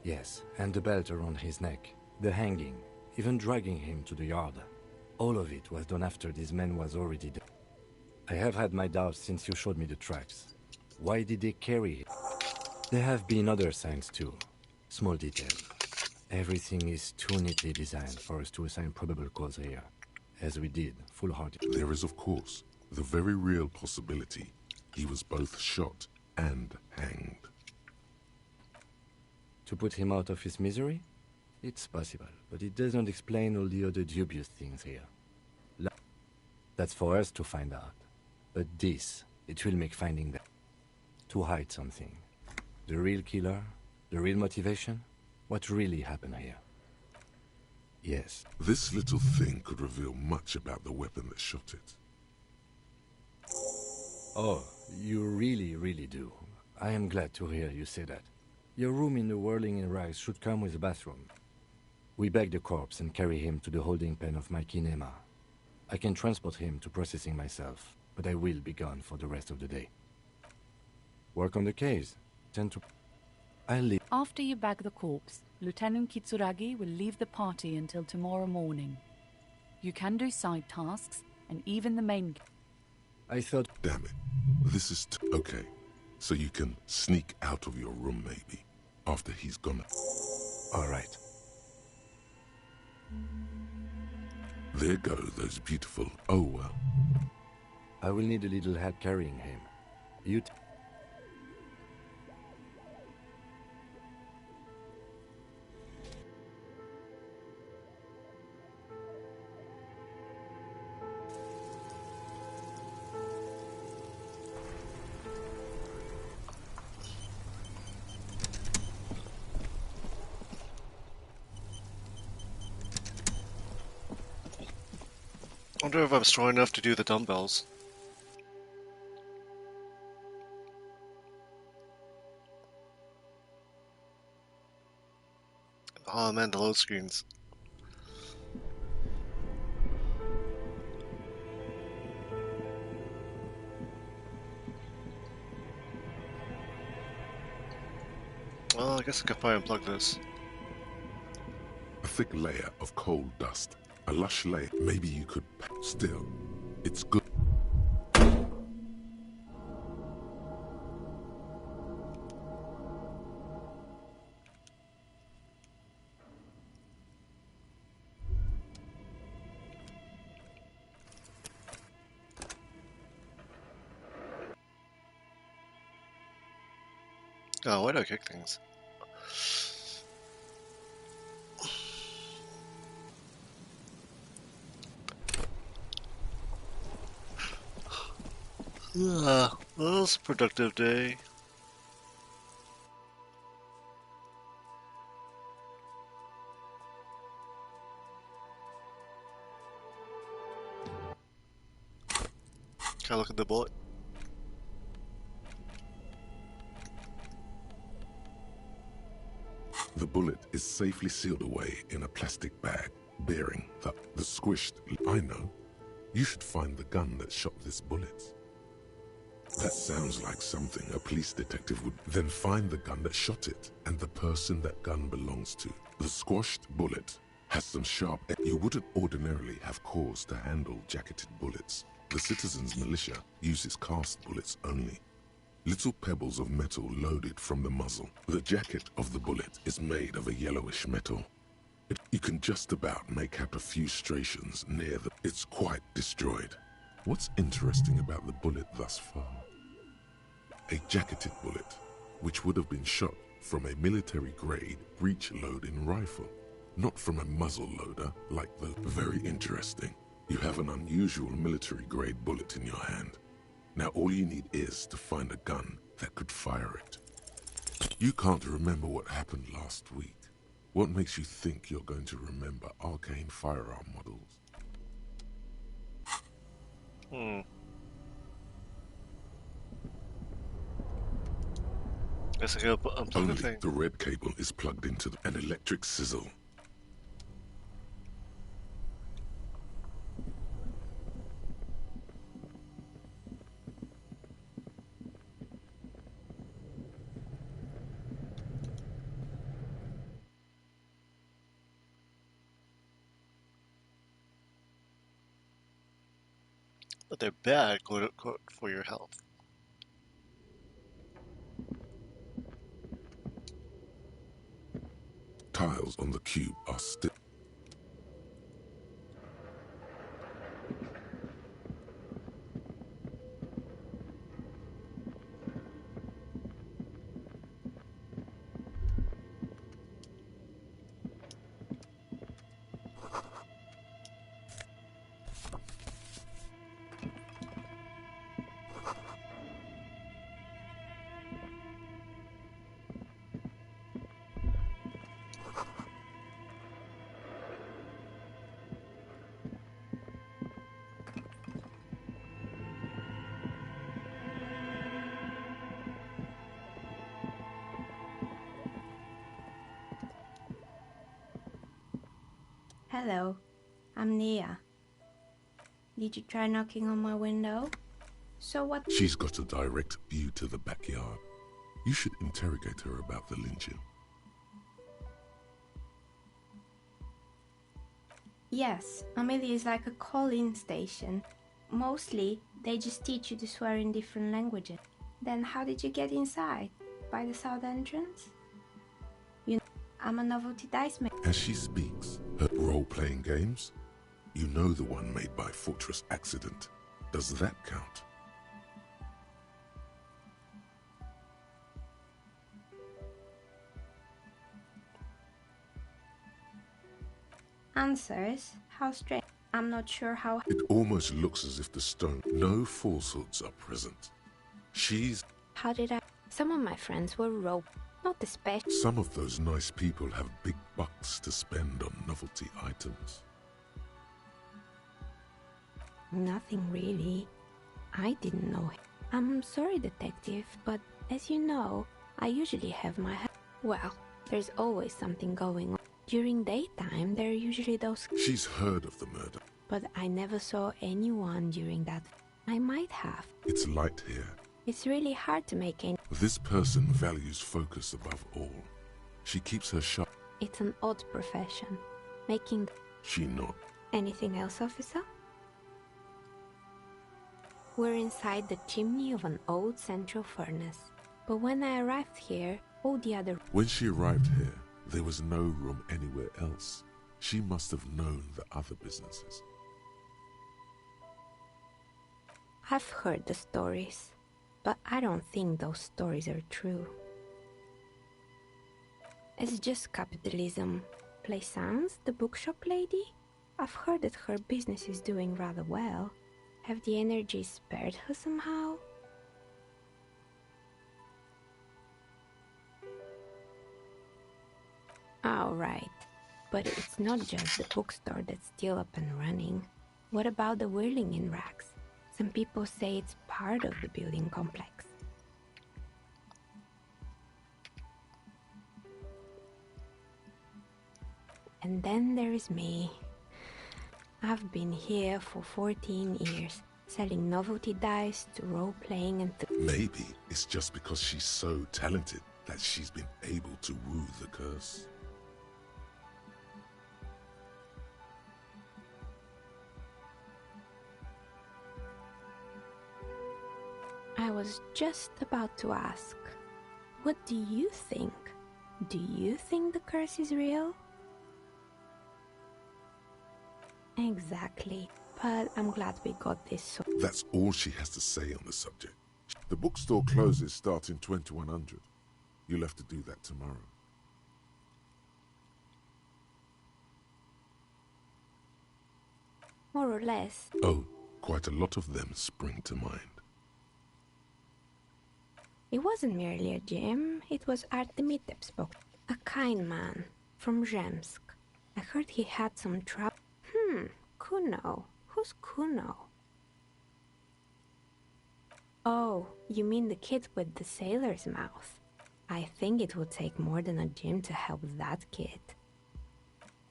Yes, and the belt around his neck, the hanging, even dragging him to the yard. All of it was done after this man was already dead. I have had my doubts since you showed me the tracks. Why did they carry him? There have been other signs too. Small details. Everything is too neatly designed for us to assign probable cause here. As we did, full-hearted. There is, of course, the very real possibility he was both shot and hanged. To put him out of his misery? It's possible, but it doesn't explain all the other dubious things here. That's for us to find out. But this, it will make finding them. To hide something. The real killer? The real motivation? What really happened here? Yes. This little thing could reveal much about the weapon that shot it. Oh, you really do. I am glad to hear you say that. Your room in the Whirling in Rags should come with a bathroom. We bag the corpse and carry him to the holding pen of my kinema. I can transport him to processing myself, but I will be gone for the rest of the day. Work on the case. Tend to... I'll leave. After you bag the corpse, Lieutenant Kitsuragi will leave the party until tomorrow morning. You can do side tasks, and even the main... I thought... Damn it. This is okay. So you can sneak out of your room, maybe, after he's gone. All right. There go those beautiful... Oh, well. I will need a little help carrying him. You... I wonder if I'm strong enough to do the dumbbells. Oh man, the load screens. Well, I guess I could probably unplug this. A thick layer of coal dust. A lush layer. Maybe you could... Still, it's good. Oh, why do I kick things? Yeah, well, it was a productive day. Can I look at the bullet? The bullet is safely sealed away in a plastic bag, bearing the squished... I know. You should find the gun that shot this bullet. That sounds like something a police detective would... Then find the gun that shot it, and the person that gun belongs to. The squashed bullet has some sharp... You wouldn't ordinarily have cause to handle jacketed bullets. The citizens' militia uses cast bullets only. Little pebbles of metal loaded from the muzzle. The jacket of the bullet is made of a yellowish metal. You can just about make out a few striations near the... It's quite destroyed. What's interesting about the bullet thus far? A jacketed bullet, which would have been shot from a military-grade breech-loading rifle, not from a muzzle loader like the... Very interesting. You have an unusual military-grade bullet in your hand. Now all you need is to find a gun that could fire it. You can't remember what happened last week. What makes you think you're going to remember arcane firearm models? Guess I gotta unplug Only the thing. the red cable is plugged into an electric sizzle. But they're bad for your health. Tiles on the cube are still... Hello, I'm Nia. Did you try knocking on my window? So what? She's got a direct view to the backyard. You should interrogate her about the lynching. Yes, Amelia is like a call-in station. Mostly, they just teach you to swear in different languages. Then how did you get inside? By the south entrance? You know, I'm a novelty dice maker. As she speaks, her role-playing games? You know the one made by Fortress Accident. Does that count? Answers? How strange. I'm not sure how... It almost looks as if the stone... No falsehoods are present. She's... How did I... Some of my friends were rope, not especially... Some of those nice people have big bucks to spend on novelty items. Nothing really. I didn't know him. I'm sorry, detective, but as you know, I usually have my... Well, there's always something going on. During daytime, there are usually those... She's heard of the murder. But I never saw anyone during that. I might have. It's light here. It's really hard to make any... This person values focus above all. She keeps her sharp. It's an odd profession. Making... She not. Anything else, officer? We're inside the chimney of an old central furnace. But when I arrived here, all the other... When she arrived here, there was no room anywhere else. She must have known the other businesses. I've heard the stories, but I don't think those stories are true. It's just capitalism. Plaisance, the bookshop lady? I've heard that her business is doing rather well. Have the energy spared her somehow? All right, but it's not just the bookstore that's still up and running. What about the whirling in racks? Some people say it's part of the building complex. And then there is me. I've been here for 14 years, selling novelty dice to role-playing and... Maybe it's just because she's so talented that she's been able to woo the curse. I was just about to ask, what do you think? Do you think the curse is real? Exactly, but I'm glad we got this so... That's all she has to say on the subject. The bookstore closes starting 2100. You'll have to do that tomorrow. More or less. Oh, quite a lot of them spring to mind. It wasn't merely a gym, it was Artemitep spoke. A kind man from Zemsk. I heard he had some trouble. Kuno. Who's Kuno? Oh, you mean the kid with the sailor's mouth. I think it would take more than a gym to help that kid.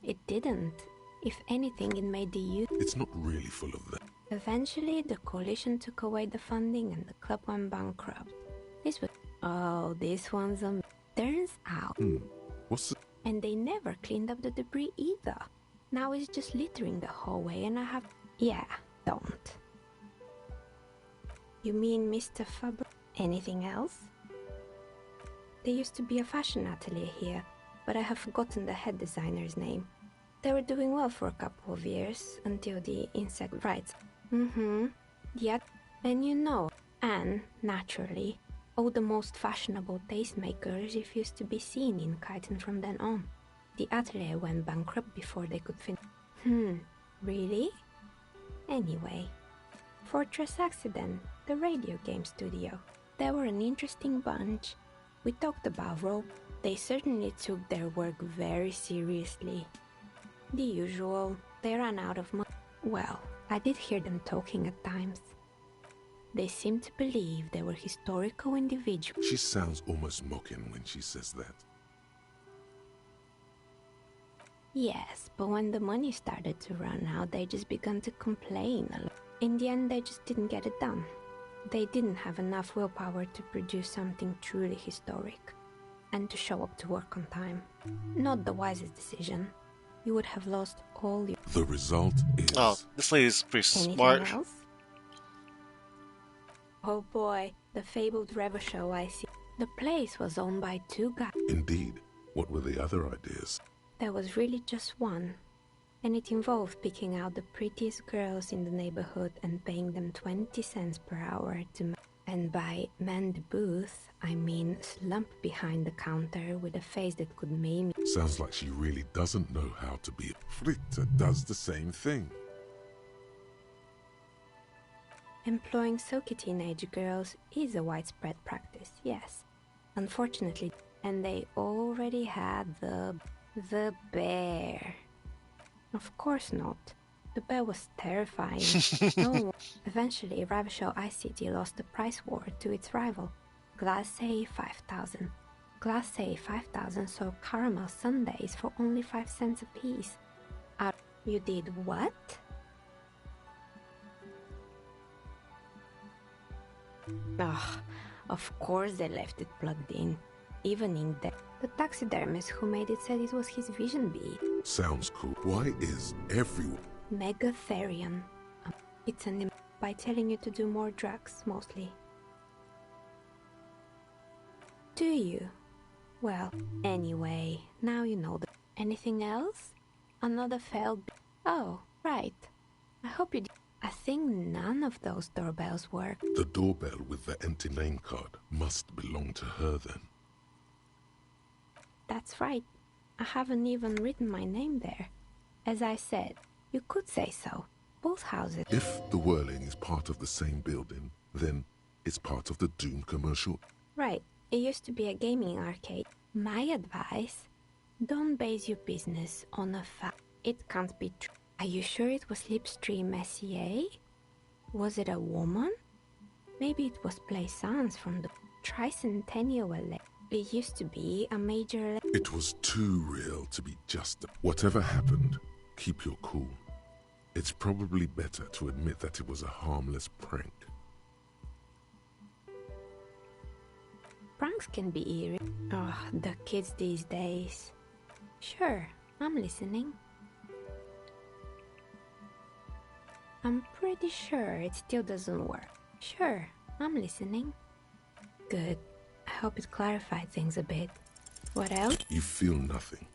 It didn't. If anything, it made the youth... It's not really full of them. Eventually, the coalition took away the funding and the club went bankrupt. This was... Oh, this one's a... Turns out... What's the... And they never cleaned up the debris either. Now it's just littering the hallway and I have... Yeah, don't. You mean Mr. Faber? Anything else? There used to be a fashion atelier here, but I have forgotten the head designer's name. They were doing well for a couple of years, until the insect rights. Yeah, and you know, and, naturally, all the most fashionable tastemakers refused to be seen in Kyton from then on. The atelier went bankrupt before they could finish. Really? Anyway, Fortress Accident, the radio game studio. They were an interesting bunch. We talked about rope. They certainly took their work very seriously. The usual, they ran out of money. Well, I did hear them talking at times. They seemed to believe they were historical individuals. She sounds almost mocking when she says that. Yes, but when the money started to run out, they just began to complain a lot. In the end, they just didn't get it done. They didn't have enough willpower to produce something truly historic, and to show up to work on time. Not the wisest decision. You would have lost all your... The result is... Oh, this lady's pretty Anything smart. else? Oh boy, the fabled Revo show I see. The place was owned by 2 guys. Indeed. What were the other ideas? There was really just one. And it involved picking out the prettiest girls in the neighborhood and paying them 20 cents per hour to and by man the booth, I mean slump behind the counter with a face that could maim. Sounds like she really doesn't know how to be. Fritta does the same thing. Employing silky teenage girls is a widespread practice, yes. Unfortunately, and they already had the bear. Of course not. The bear was terrifying. No. Eventually, Ravishore Ice City lost the price war to its rival, Glacé 5000. Glacé 5000 sold caramel sundaes for only 5 cents apiece. You did what? Ugh, of course they left it plugged in. Even in there. The taxidermist who made it said it was his vision bead. Sounds cool. Why is everyone... Megatherion. It's an by telling you to do more drugs, mostly. Do you? Well, anyway, now you know the... Anything else? Another failed... Oh, right. I hope you... I think none of those doorbells work. The doorbell with the empty name card must belong to her then. That's right. I haven't even written my name there. As I said, you could say so. Both houses. If the Whirling is part of the same building, then it's part of the Doom commercial. Right. It used to be a gaming arcade. My advice, don't base your business on a fact. It can't be true. Are you sure it was Slipstream Messier? Was it a woman? Maybe it was Plaisance from the Tricentennial. It used to be a major... It was too real to be just... Whatever happened, keep your cool. It's probably better to admit that it was a harmless prank. Pranks can be eerie. Oh, the kids these days. Sure, I'm listening. I'm pretty sure it still doesn't work. Sure, I'm listening. Good. I hope it clarified things a bit. What else? You feel nothing.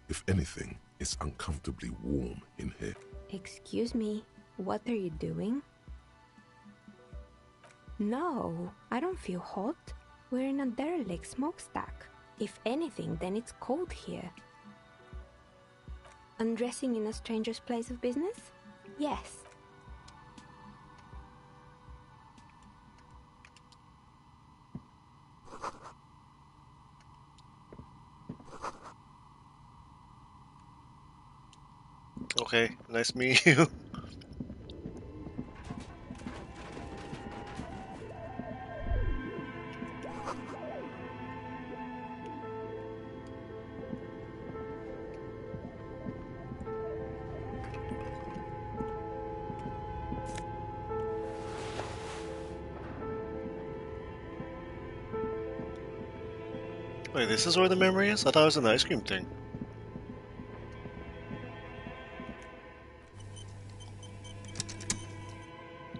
If anything, it's uncomfortably warm in here. Excuse me, what are you doing? No, I don't feel hot. We're in a derelict smokestack. If anything, then it's cold here. Undressing in a stranger's place of business? Yes. Okay, nice meeting you. Wait, this is where the memory is? I thought it was an ice cream thing.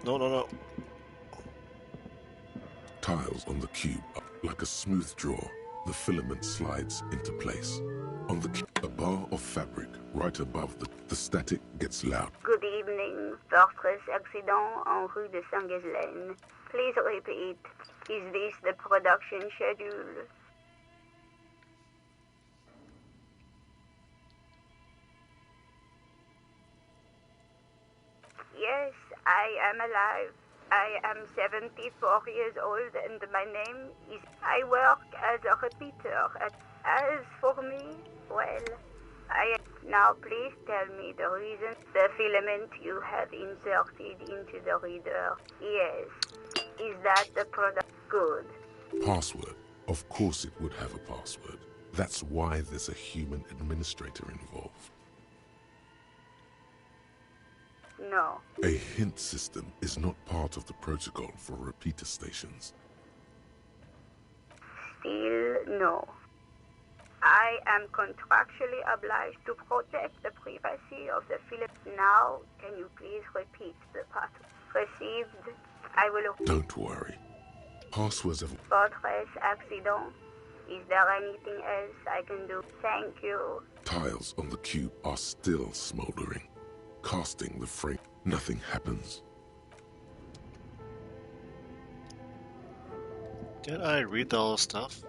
No. Tiles on the cube are like a smooth draw. The filament slides into place. On the cube, a bar of fabric right above the static gets loud. Good evening. Fortress accident en rue de Saint-Ghislaine. Please repeat. Is this the production schedule? Yes, I am alive. I am 74 years old and my name is... I work as a repeater. As for me, well, Now please tell me the reason the filament you have inserted into the reader. Yes. Is that the product? Good. Password. Of course it would have a password. That's why there's a human administrator involved. No. A hint system is not part of the protocol for repeater stations. Still no. I am contractually obliged to protect the privacy of the Philippines. Now, can you please repeat the pattern? Received. I will... Don't worry. Passwords have... Fortress accident. Is there anything else I can do? Thank you. Tiles on the cube are still smoldering. Casting the frame. Nothing happens. Did I read the whole stuff?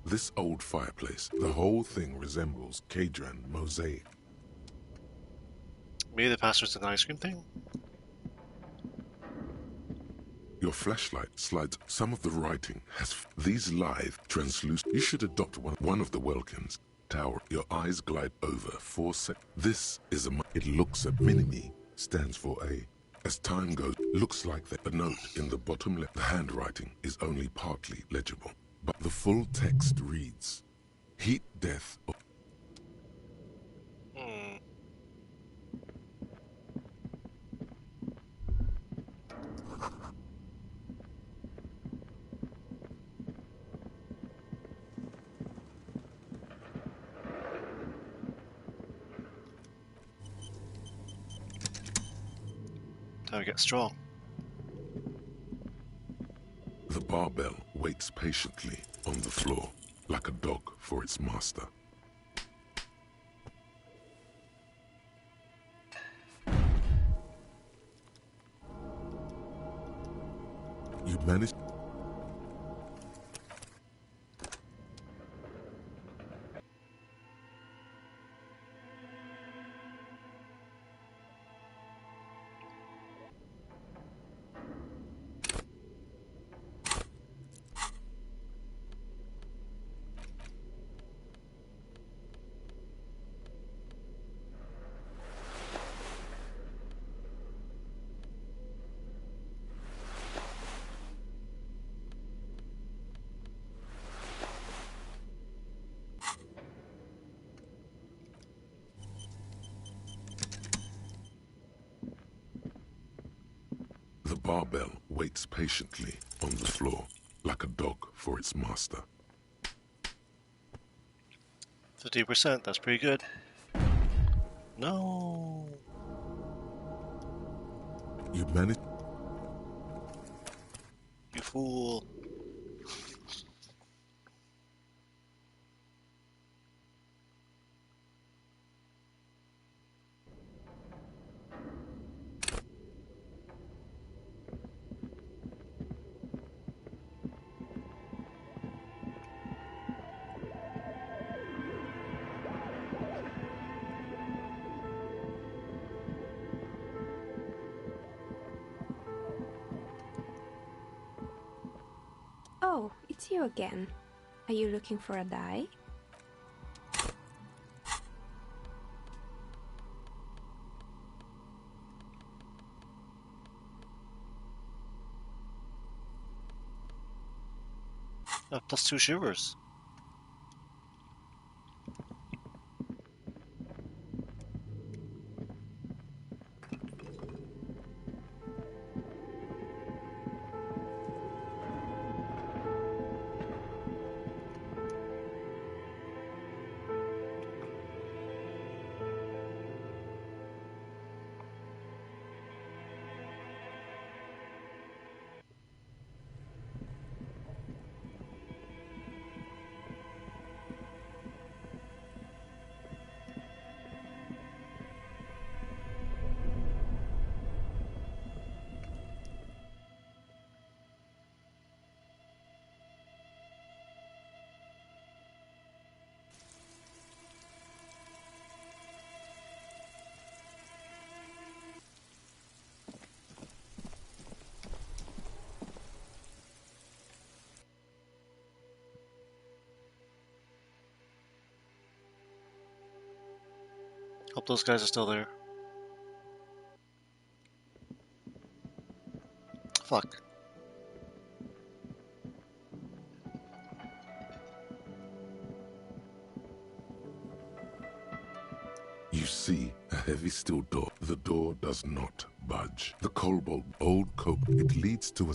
This old fireplace, the whole thing resembles Kadran mosaic. Maybe the password's an ice cream thing? Your flashlight slides. Some of the writing has these lithe, translucent. You should adopt one of the Welkins. Tower. Your eyes glide over 4 seconds. This is a... It looks at Minimi. Stands for A. As time goes, looks like the note in the bottom left. The handwriting is only partly legible, but the full text reads, heat death. Time to get strong. The barbell waits patiently on the floor, like a dog for its master. You manage... The barbell waits patiently on the floor, like a dog for its master. 50%, that's pretty good. No. You manage... You fool. Oh, it's you again. Are you looking for a die? Plus 2 shivers. Hope those guys are still there. Fuck. You see a heavy steel door. The door does not budge. The cobalt, old cobalt, it leads to a...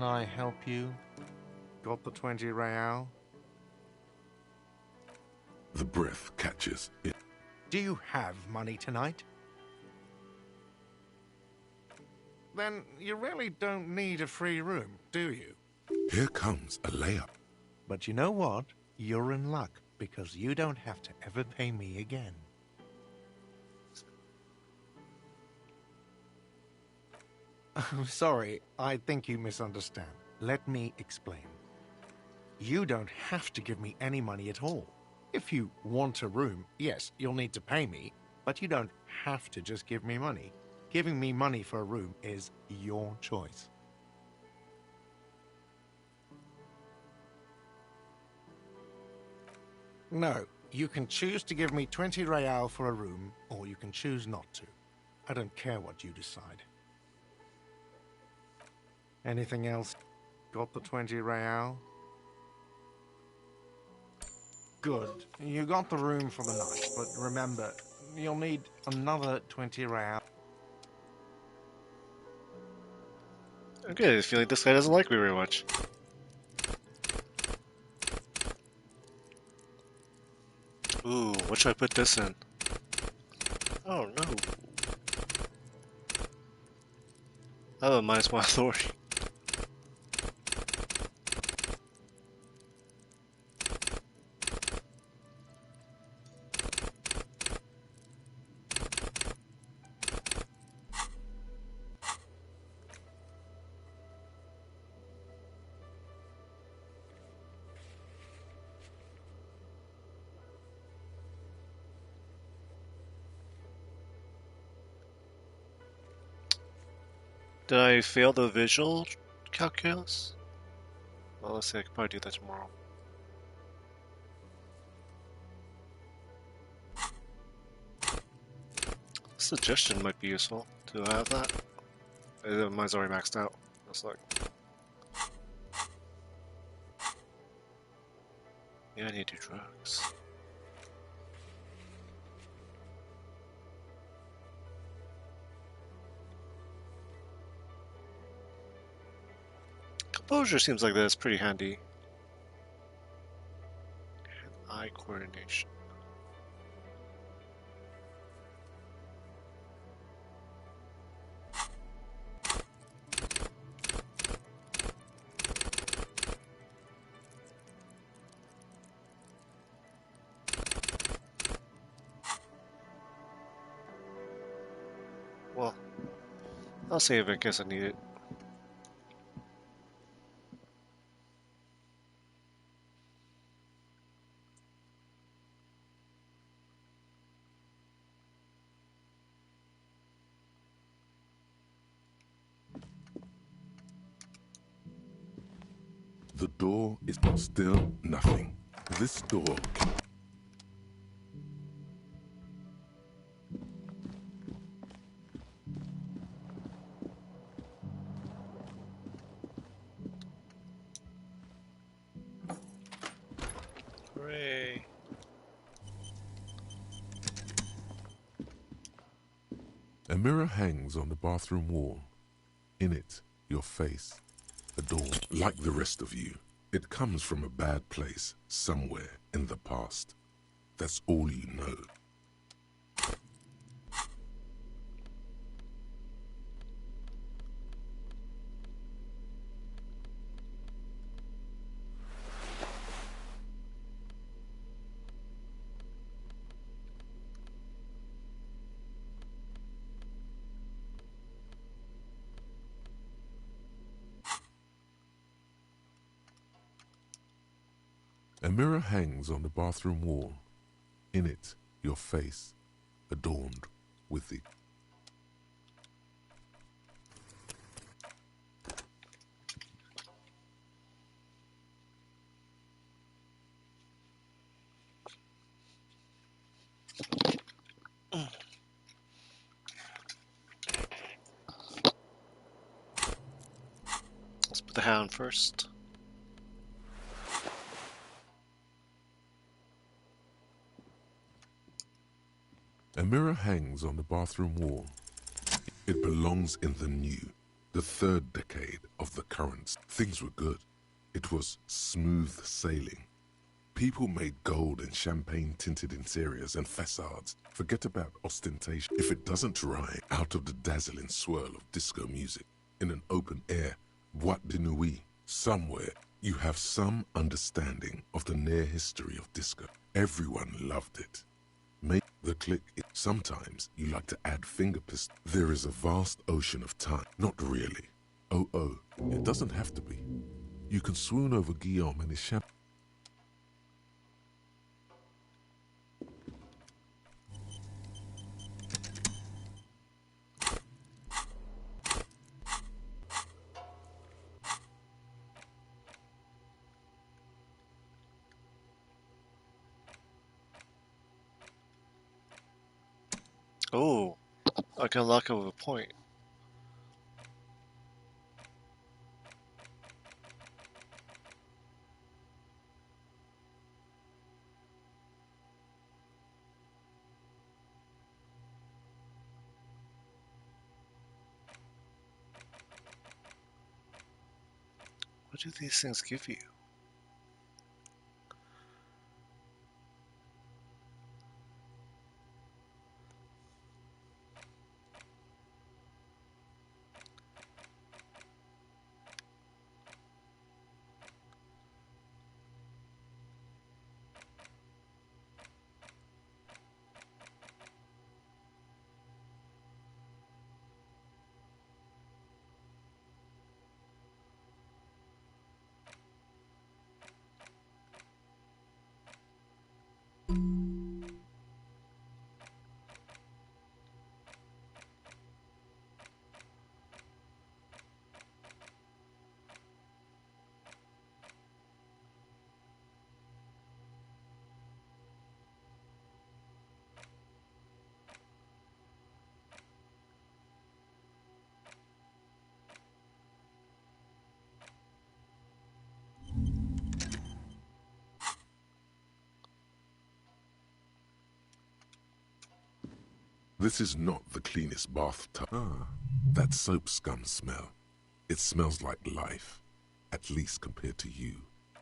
can I help you? Got the 20 real? The breath catches it. Do you have money tonight? Then you really don't need a free room, do you? Here comes a layup. But you know what? You're in luck, because you don't have to ever pay me again. I'm sorry, I think you misunderstand. Let me explain. You don't have to give me any money at all. If you want a room, yes, you'll need to pay me, but you don't have to just give me money. Giving me money for a room is your choice. No, you can choose to give me 20 real for a room, or you can choose not to. I don't care what you decide. Anything else? Got the 20 real? Good. You got the room for the night, but remember, you'll need another 20 real. Okay, I feel like this guy doesn't like me very much. Ooh, what should I put this in? Oh no. I have a -1 authority. Did I fail the visual calculus? Well, let's see, I can probably do that tomorrow. Suggestion might be useful to have that. Mine's already maxed out. Looks like. Yeah, I need to do drugs. Composure seems like that's pretty handy. And eye coordination. Well, I'll save it in case I need it. The door is still nothing. This door can... Hooray. A mirror hangs on the bathroom wall. In it, your face, adorned like the rest of you. It comes from a bad place, somewhere in the past. That's all you know. A mirror hangs on the bathroom wall. In it, your face, adorned with the... Let's put the hound first. A mirror hangs on the bathroom wall. It belongs in the new. The third decade of the currents, things were good. It was smooth sailing. People made gold and champagne-tinted interiors and facades. Forget about ostentation. If it doesn't dry out of the dazzling swirl of disco music in an open air boîte de nuit somewhere, you have some understanding of the near history of disco. Everyone loved it. Make the click. Sometimes you like to add finger pistol. There is a vast ocean of time. Not really. Oh, it doesn't have to be. You can swoon over Guillaume and his champagne. Oh, I can lock it with a point. What do these things give you? This is not the cleanest bathtub. That soap scum smell. It smells like life, at least compared to you.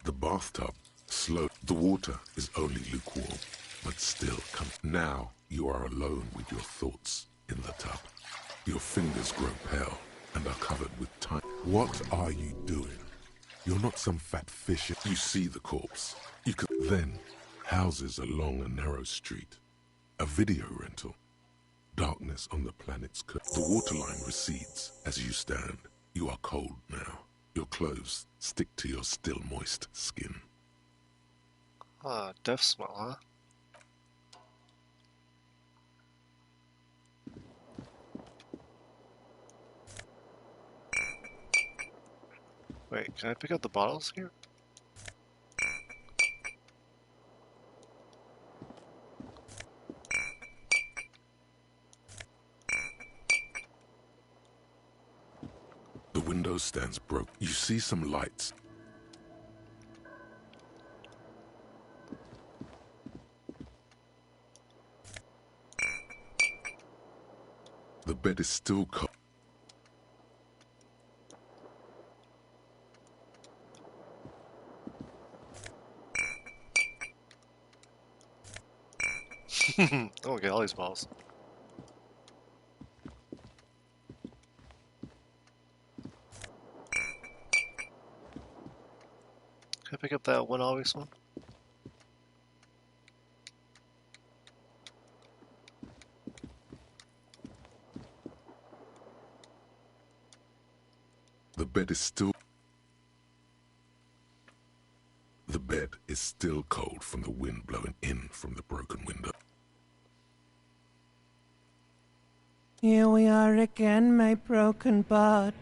The bathtub, slow. The water is only lukewarm, but still come. Now you are alone with your thoughts in the tub. Your fingers grow pale and are covered with time. What are you doing? You're not some fat fish. You see the corpse. You can then houses along a narrow street. A video rental. Darkness on the planet's curve. The waterline recedes as you stand. You are cold now. Your clothes stick to your still moist skin. Ah, death smell, huh? Wait, can I pick up the bottles here? The window stands broke. You see some lights. The bed is still cold. Oh, get all these balls. Can I pick up that one obvious one? The bed is still... The bed is still cold from the wind blowing in from the broken window. Here we are again, my broken bud.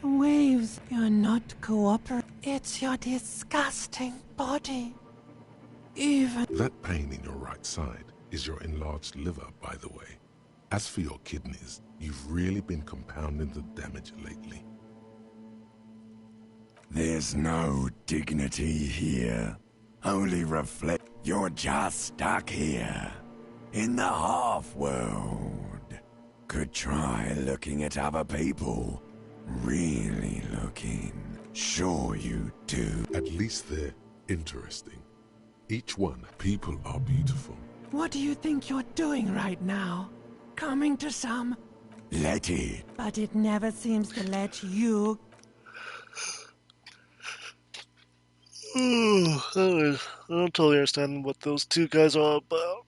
The waves, you're not cooperating. It's your disgusting body. Even... That pain in your right side is your enlarged liver, by the way. As for your kidneys, you've really been compounding the damage lately. There's no dignity here. Only reflect. You're just stuck here. In the half-world. Could try looking at other people. really looking. Sure you do. At least they're interesting. Each one, people are beautiful. What do you think you're doing right now? Coming to some... Let it. But it never seems to let you. I don't totally understand what those two guys are about.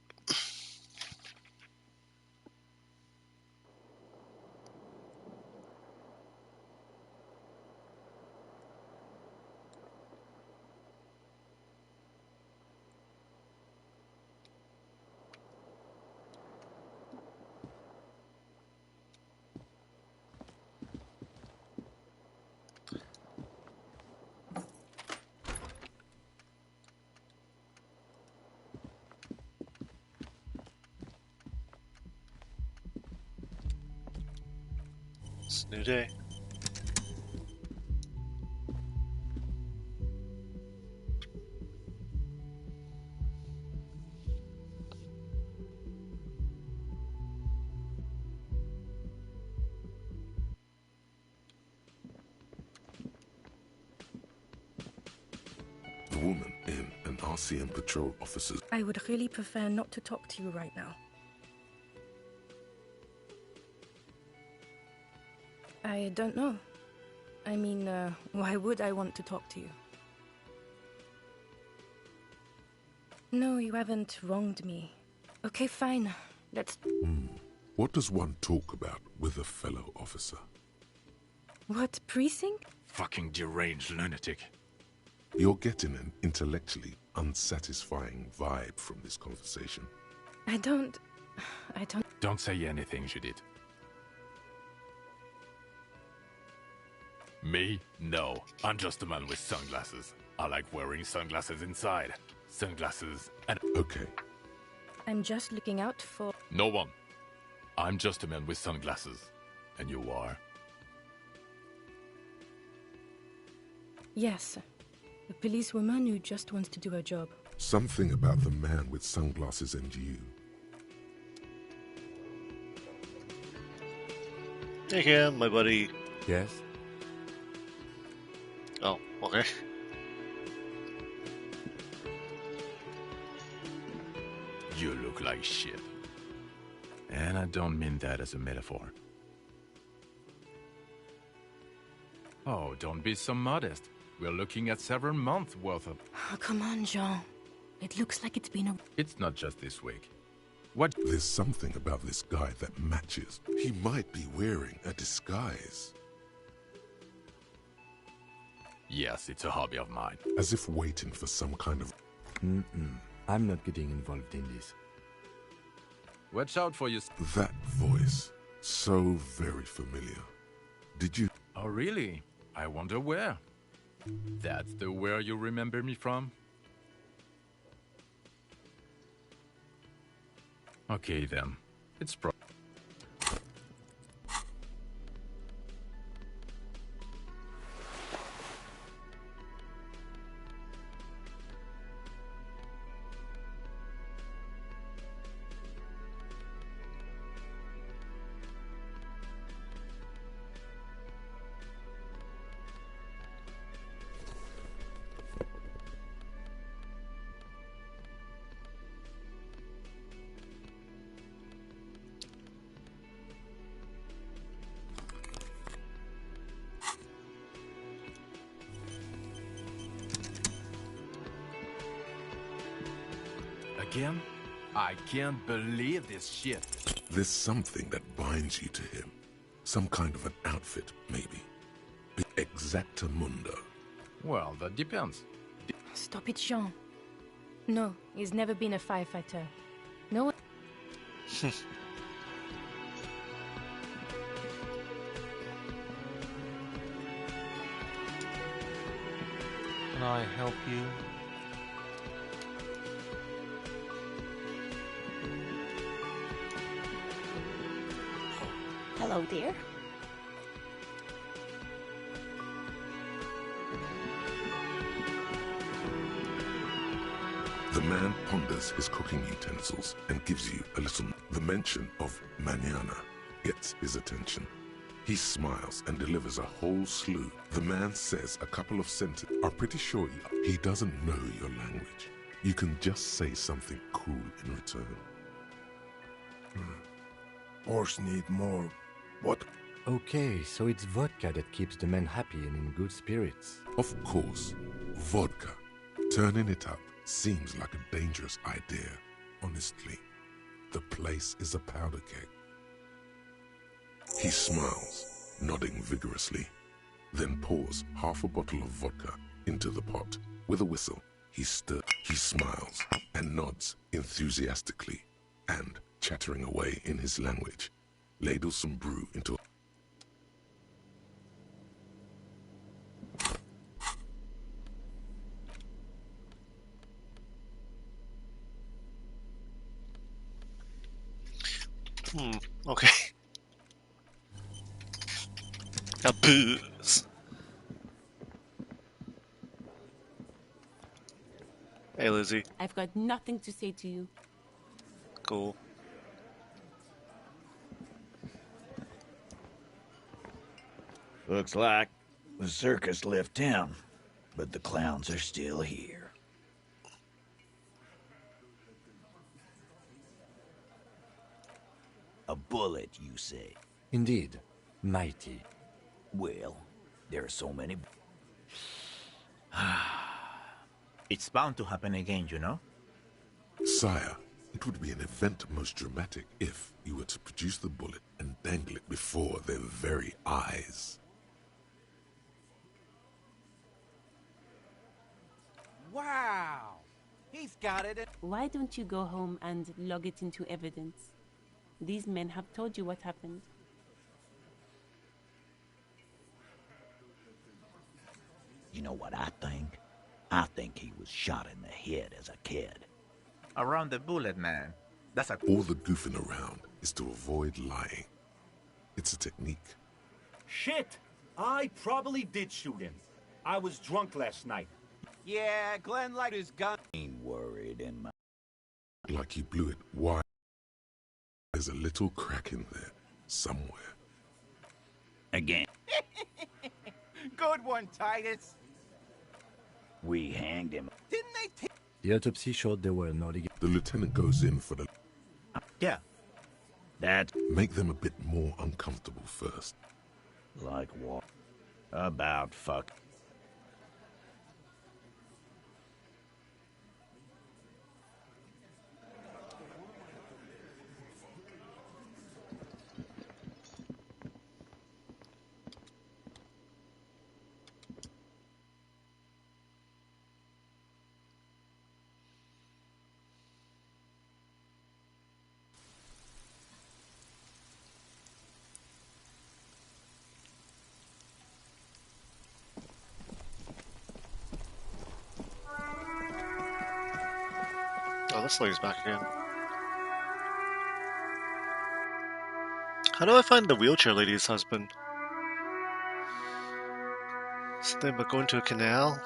It's a new day. The woman in an RCM patrol officer's... I would really prefer not to talk to you right now. I don't know. I mean, why would I want to talk to you? No, you haven't wronged me. Okay, fine. Let's... What does one talk about with a fellow officer? What, precinct? Fucking deranged lunatic. You're getting an intellectually unsatisfying vibe from this conversation. I don't... Don't say anything, Judith. Me? No. I'm just a man with sunglasses. I like wearing sunglasses inside. Sunglasses and... Okay. I'm just looking out for... No one. I'm just a man with sunglasses. And you are? Yes. A policewoman who just wants to do her job. Something about the man with sunglasses and you. Hey, Cam, my buddy. Yes? Oh, okay. You look like shit. And I don't mean that as a metaphor. Oh, don't be so modest. We're looking at several months worth of... Oh, come on, Jean. It looks like it's been a... It's not just this week. What? There's something about this guy that matches. He might be wearing a disguise. Yes, it's a hobby of mine. As if waiting for some kind of... I'm not getting involved in this. Watch out for you. That voice. So very familiar. Did you... Oh, really? I wonder where. That's the where you remember me from? Okay, then. It's pro... Again? I can't believe this shit. There's something that binds you to him. Some kind of an outfit, maybe. Exactamundo. Well, that depends. Stop it, Jean. No, he's never been a firefighter. No one... Can I help you? Hello, dear. The man ponders his cooking utensils and gives you a little... The mention of mañana gets his attention. He smiles and delivers a whole slew. The man says a couple of sentences. I'm pretty sure he doesn't know your language. You can just say something cool in return. Horse need more. What? Okay, so it's vodka that keeps the men happy and in good spirits. Of course, vodka. Turning it up seems like a dangerous idea. Honestly, the place is a powder keg. He smiles, nodding vigorously, then pours half a bottle of vodka into the pot. With a whistle, he smiles and nods enthusiastically, and, chattering away in his language, ladles some brew into Okay. A booze. Hey, Lizzie. I've got nothing to say to you. Cool. Looks like the circus left town, but the clowns are still here. A bullet, you say? Indeed. Mighty. Well, there are so many... It's bound to happen again, you know? Sire, it would be an event most dramatic if you were to produce the bullet and dangle it before their very eyes. Wow! He's got it. Why don't you go home and log it into evidence? These men have told you what happened. You know what I think? I think he was shot in the head as a kid. Around the bullet, man. That's a... All the goofing around is to avoid lying. It's a technique. Shit! I probably did shoot him. I was drunk last night. Yeah, Glenn lighted his gun. Ain't worried in my... Like you blew it. Why? There's a little crack in there, somewhere. Again. Good one, Titus. We hanged him. Didn't they take... The autopsy showed there were no... The lieutenant goes in for the... Yeah. That... Make them a bit more uncomfortable first. Like what? About fuck... Oh, this lady's back again. How do I find the wheelchair lady's husband? Something about going to a canal?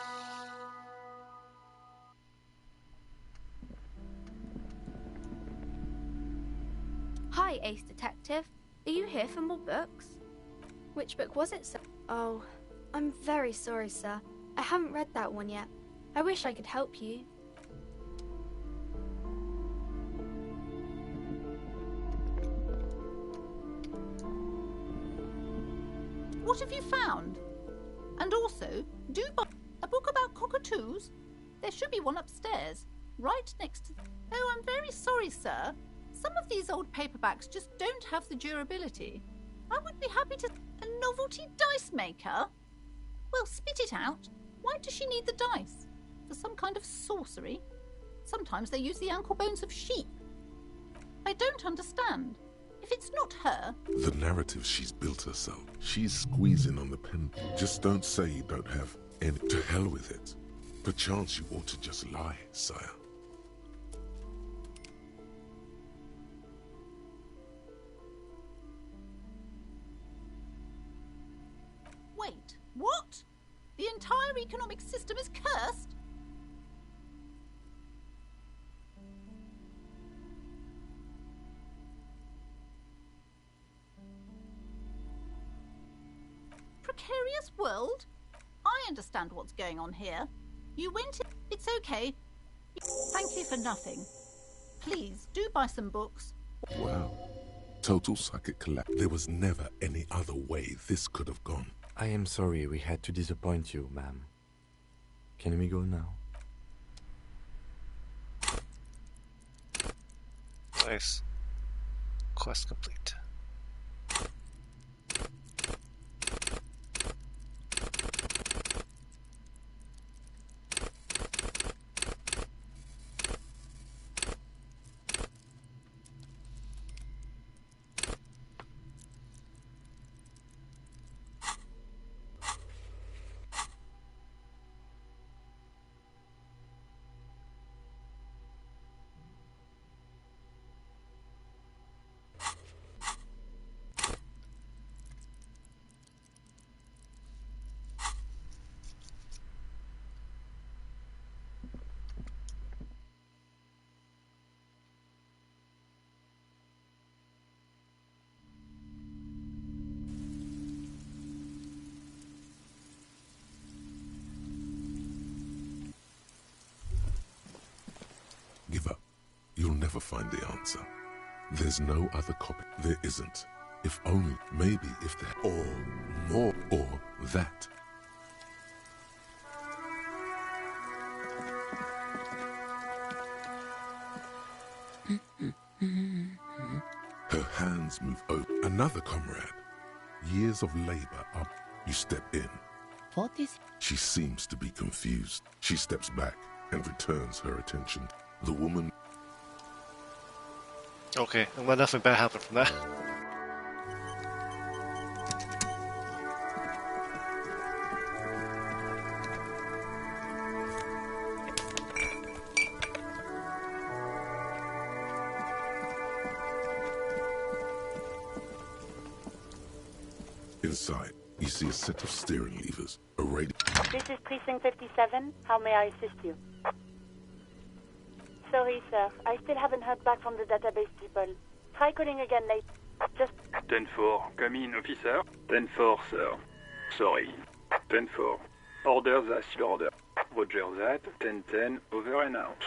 Hi, Ace Detective. Are you here for more books? Which book was it, sir? Oh, I'm very sorry, sir. I haven't read that one yet. I wish I could help you. What have you found? And also, do buy a book about cockatoos. There should be one upstairs, right next to... Oh, I'm very sorry, sir. Some of these old paperbacks just don't have the durability. I would be happy to... A novelty dice maker? Well, spit it out. Why does she need the dice? For some kind of sorcery? Sometimes they use the ankle bones of sheep. I don't understand. If it's not her... The narrative she's built herself. She's squeezing on the pen. Just don't say you don't have any. To hell with it. Perchance you ought to just lie, sire. Wait, what? The entire economic system is cursed? precarious world? I understand what's going on here. You went in. It's okay. Thank you for nothing. Please, do buy some books. Wow. Total psychic collapse. There was never any other way this could have gone. I am sorry we had to disappoint you, ma'am. Can we go now? Nice. Quest complete. Give up. You'll never find the answer. There's no other copy. There isn't. If only, maybe if there, or more, or that. Her hands move over. Another comrade. Years of labor up. You step in. What is? She seems to be confused. She steps back and returns her attention. The woman. Okay, I'm glad nothing bad happened from that. Inside, you see a set of steering levers, a radio. This is Precinct 57. How may I assist you? Sorry, sir. I still haven't heard back from the database people. Try calling again later. Just... 10-4, come in, officer. 10-4, sir. Sorry. 10-4. Order the seal order. Roger that. 10-10, over and out.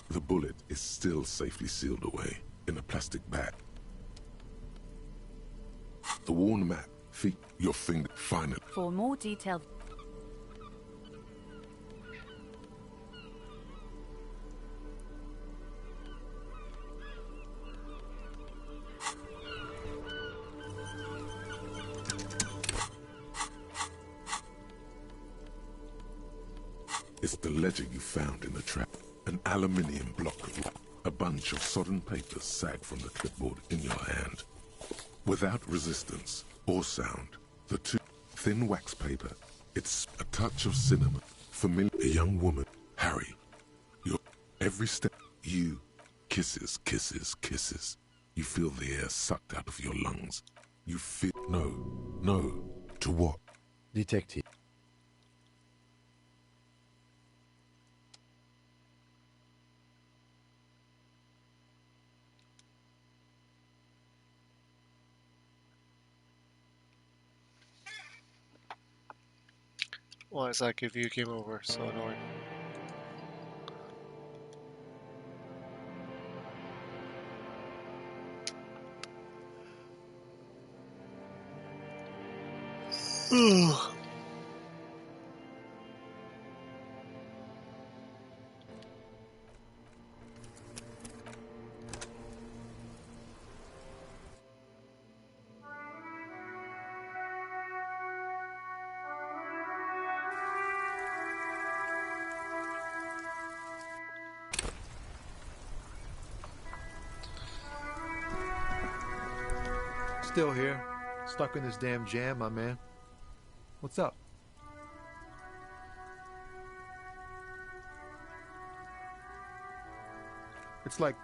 The bullet is still safely sealed away in a plastic bag. The worn map, feet, your finger, finally. For more detailed... It's the ledger you found in the trap. An aluminium block of rock. A bunch of sodden papers sag from the clipboard in your hand. Without resistance or sound, the two thin wax paper. It's a touch of cinnamon. Familiar. A young woman. Harry. Your every step. You. Kisses, kisses, kisses. You feel the air sucked out of your lungs. You feel... No. To what? Detective. Why does that give you game over? So annoying. Still here, stuck in this damn jam, my man. What's up? It's like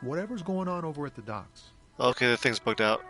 whatever's going on over at the docks. Okay, the thing's bugged out.